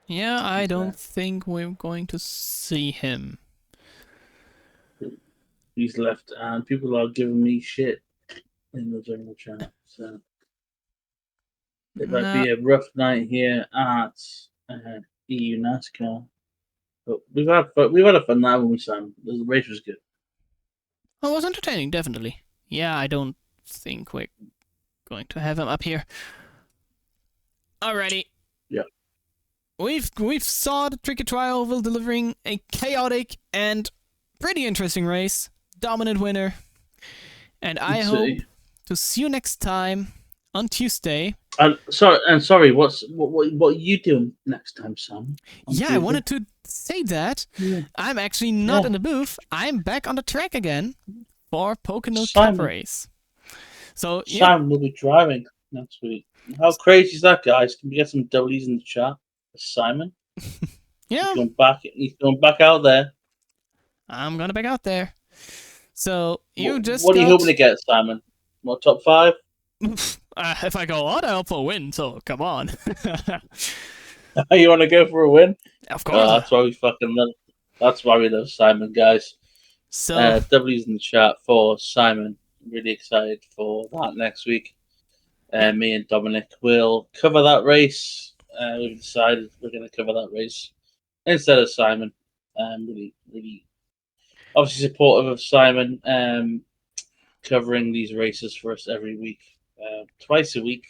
S1: Yeah, I don't think we're going to see him.
S5: He's left, and people are giving me shit in the general chat. So it might be a rough night here at EU NASCAR, but we've had a fun night when we sang. The race was good.
S1: Oh, it was entertaining, definitely. Yeah, I don't think we're going to have him up here. Alrighty.
S5: Yeah.
S1: We've saw the Tricky Trieangel delivering a chaotic and pretty interesting race. Dominant winner. And I hope to see you next time on Tuesday.
S5: Sorry. What are you doing next time, Sam?
S1: Yeah, I wanted to say that. Yeah. I'm actually not in the booth. I'm back on the track again for Pocono Cup race. So
S5: Sam will be driving next week. How crazy is that, guys? Can we get some W's in the chat for Simon?
S1: Yeah.
S5: He's going back out there.
S1: I'm gonna back out there. So
S5: what are you hoping to get, Simon? What, top 5?
S1: If I go on, I hope for a win. So come on.
S5: You want to go for a win?
S1: Of course.
S5: That's why we fucking love. That's why we love Simon, guys.
S1: So
S5: W's in the chat for Simon. Really excited for that next week. Me and Dominic will cover that race. We've decided we're going to cover that race instead of Simon. Really, obviously supportive of Simon covering these races for us every week, twice a week,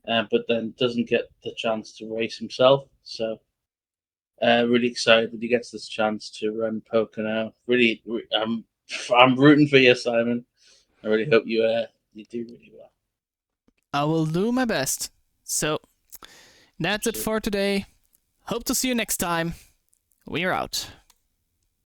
S5: but then doesn't get the chance to race himself. So really excited that he gets this chance to run Pocono. Really, I'm rooting for you, Simon. I really hope you do really well.
S1: I will do my best. So that's it for today. Hope to see you next time. We're out.